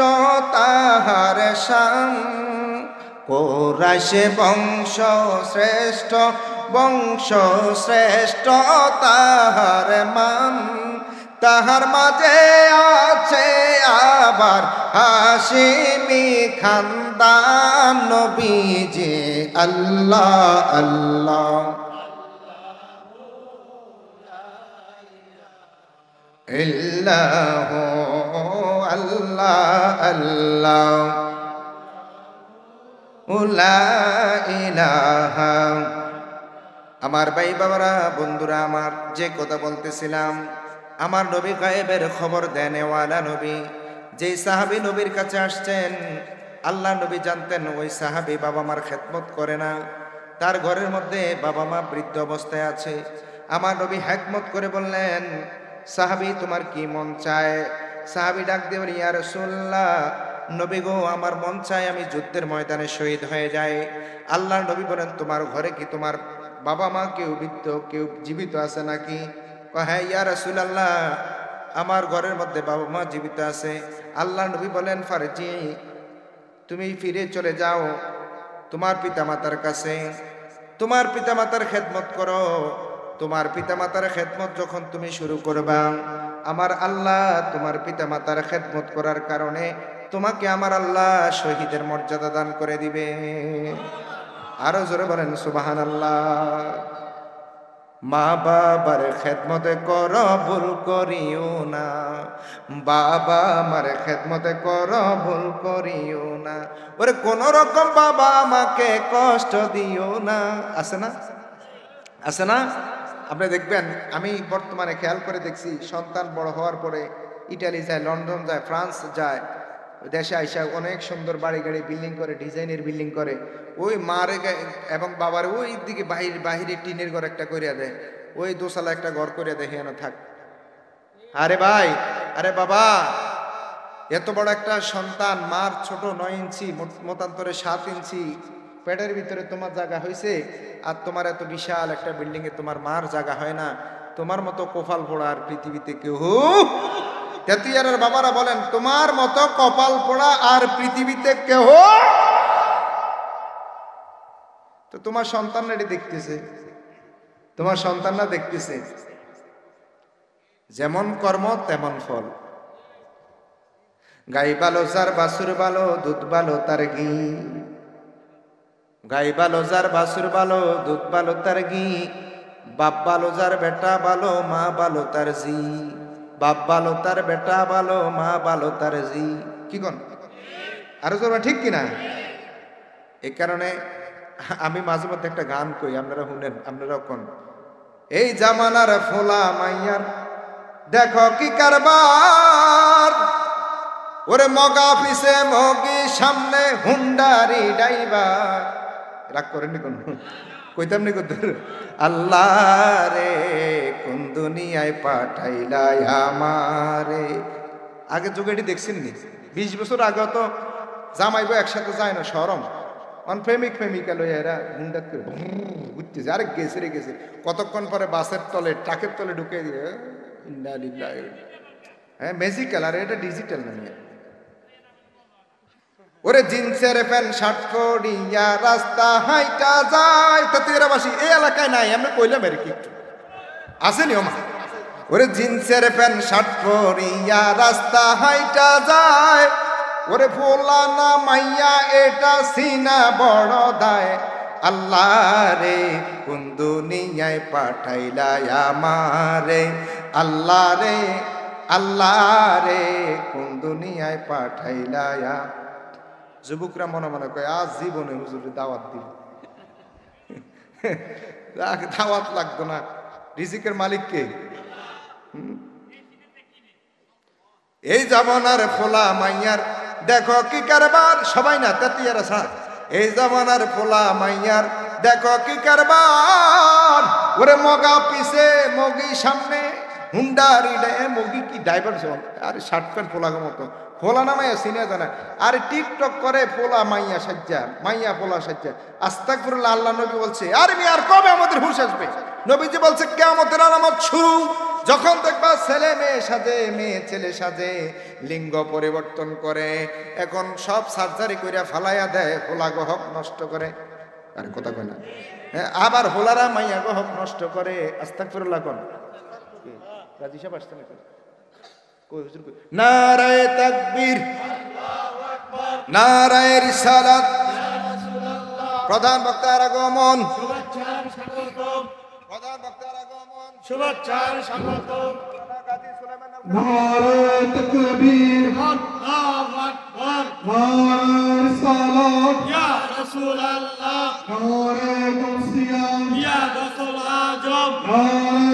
তাহার শান। কুরাইশ বংশ শ্রেষ্ঠ বংশ, শ্রেষ্ঠ তাহার মান। তাহার মাঝে আছে আবার হাশিমি খানদান নবীজি আল্লাহ আল্লাহ। ইল্লাহু আল্লাহ আল্লাহ। লা ইলাহা। আমার ভাই বাবারা, বন্ধুরা আমার, যে কথা বলতেছিলাম, আমার নবী গায়েবের খবর দেন ওয়ালা নবী। যেই সাহাবী নবীর কাছে আসছেন, আল্লাহ নবী জানতেন ওই সাহাবী বাবা মার খেদমত করে না, তার ঘরের মধ্যে বাবা মা বৃদ্ধ অবস্থায় আছে। আমার নবী হিকমত করে বললেন, সাহাবী তোমার কি মন চায়? সাহাবী ডাক দিয়ে বলে, ইয়া রাসূলুল্লাহ, নবী গো, আমার মন চায় আমি যুদ্ধের ময়দানে শহীদ হয়ে যাই। আল্লাহর নবী বলেন, তোমার ঘরে কি তোমার বাবা মা কেউ বৃদ্ধ, কেউ জীবিত আছে নাকি? হ্যাঁ ইয়া রাসূলুল্লাহ, আমার ঘরের মধ্যে বাবা মা জীবিত আছে। আল্লাহ নবী বলেন, ফারজি, তুমি ফিরে চলে যাও তোমার পিতামাতার কাছে, তোমার পিতামাতার খেদমত করো। তোমার পিতামাতার খেদমত যখন তুমি শুরু করবা, আমার আল্লাহ তোমার পিতামাতার খেদমত করার কারণে তোমাকে আমার আল্লাহ শহীদের মর্যাদা দান করে দিবে। আরো জোরে বলেন সুবহানাল্লাহ। মা বাবার খেদমতে কর ভুল করিও না, বাবা আমার খেদমতে কর ভুল করিও না। ওরে কোন রকম বাবা আমাকে কষ্ট দিও না। আছে না? আছে না? আপনি দেখবেন, আমি বর্তমানে খেয়াল করে দেখছি, সন্তান বড় হওয়ার পরে ইটালি যায়, লন্ডন যায়, ফ্রান্স যায়, দেশে আইসা অনেক সুন্দর বাড়ি গাড়ি বিল্ডিং করে, ডিজাইনের বিল্ডিং করে, ওই মার এবং বাবার ওই দিকে বাহিরে টিনের ঘর একটা করিয়া দেয়, ওই দোসালা একটা ঘর করিয়া দেয়, হেন থাক। আরে ভাই, আরে বাবা, এত বড় একটা সন্তান, মার ছোট 9 ইঞ্চি, মতান্তরে 7 ইঞ্চি পেটের ভিতরে তোমার জায়গা হয়েছে, আর তোমার এত বিশাল একটা বিল্ডিং এ তোমার মার জায়গা হয় না। তোমার মতো কপাল পোড়া আর পৃথিবীতে কেউ, তেতুইয়ারের বাবারা বলেন, তোমার মতো কপাল পোড়া আর পৃথিবীতে কেউ। তো তোমার সন্তানরা এটি দেখতেছে, তোমার সন্তানরা দেখতেছে, যেমন কর্ম তেমন ফল। গাই ভালো যার বাছুর ভালো, দুধ ভালো তার ঘি। গাই ভালো যার বাছুর ভালো, দুধ ভালো তার ঘি। বাপ ভালো যার বেটা ভালো, মা ভালো তার জি। বাপ ভালো তার বেটা ভালো, মা ভালো তার জি। কি কোন আরো জোর ঠিক কিনা? এই কারণে আমি মাঝে মধ্যে একটা গান কই, আপনারা শুনেন, আপনারা কোন। এই জামানার ফোলা মাইয়ার দেখো কি কারবার, ওরে মগা পিছে মগি সামনে হুন্ডারি ড্রাইভার। রাগ করেননি কোন, কইতাম নি কত। আল্লাহ রে কোন দুনিয়ায় পাঠাইলা আমারে। আগে যুগেটি দেখছেন নি? 20 বছর আগে তো জামাইবো একসাথে যায় না, শরম। অন প্রেমিকা লইয়া এরা হুন্ডাত করে ঘুরতেছে, আরে গেছে রে গেছে। কতক্ষণ পরে বাসের তলে, ট্রাকের তলে ঢুকে দিয়ে, হ্যাঁ ম্যাজিক্যাল, আর এটা ডিজিটাল না। ওরে জিন্সের প্যান্ট শার্ট পরিয়া রাস্তা হাইটা যায়। তেতুইয়ারাবাসী এই এলাকায় নাই, আমরা কইলাম আর কি একটু আসেনি ওমা। ওরে জিন্সের প্যান্ট শার্ট পরিয়া রাস্তা হাইটা যায়, ওরে ফোলা না মাইয়া এটা সিনা বড় দায়। আল্লাহ রে কোন দুনিয়ায় পাঠাইলা আমারে, আল্লাহ রে, আল্লাহ রে কোন দুনিয়ায় পাঠাইলা। যুবকরা মনে মনে কয় আজ জীবনে হুজুরের দাওয়াত দিব, দাওয়াত লাগতো না, রিজিকের মালিক কে? এই জামানার ফোলা মাইয়ার দেখো কি কারবার, সবাই না তেতুইয়ারা স্যার। এই জামানার ফোলা মাইয়ার দেখো কি কারবার, ওরে মগা পিছে মগি সামনে হুন্ডারি মগি কি ড্রাইভার। আরে শার্ট প্যান্ট ফোলাগো মতো, ফোলা না মাইয়া চিনে জানা। আরে টিকটক করে ফোলা মাইয়া সাজ্জা, মাইয়া ফোলা সাজ্জা। আস্তাগফিরুল্লাহ। আল্লাহ নবী বলছে, আরে মি আর কবে আমাদের হুঁশ আসবে? নবীজি বলছে কিয়ামতের আলামত শুরু যখন দেখবা ছেলে মেয়ে সাজে, মেয়ে ছেলে সাজে, লিঙ্গ পরিবর্তন করে। এখন সব সার্জারি কইরা ফালাইয়া দেয়, হোলাগো হক নষ্ট করে। আরে কথা কয় না, হ্যাঁ আবার হোলারা মাইয়া গো হক নষ্ট করে। আস্তাগফিরুল্লাহ কোন রাজি সাহেব আসতে না কই হুজুর কই। নারায়ে তাকবীর, নারায়ে রিসালাত। প্রধান বক্তার আগমন, প্রধান বক্তার আগমন, শুভেচ্ছার স্বাগতম। নারায়ে তাকবীর, আল্লাহু আকবার, নারায়ে রিসালাত, ইয়া রাসূলুল্লাহ, নারায়ে তাওসিয়া, ইয়া গাওসুল আজম, নারায়ে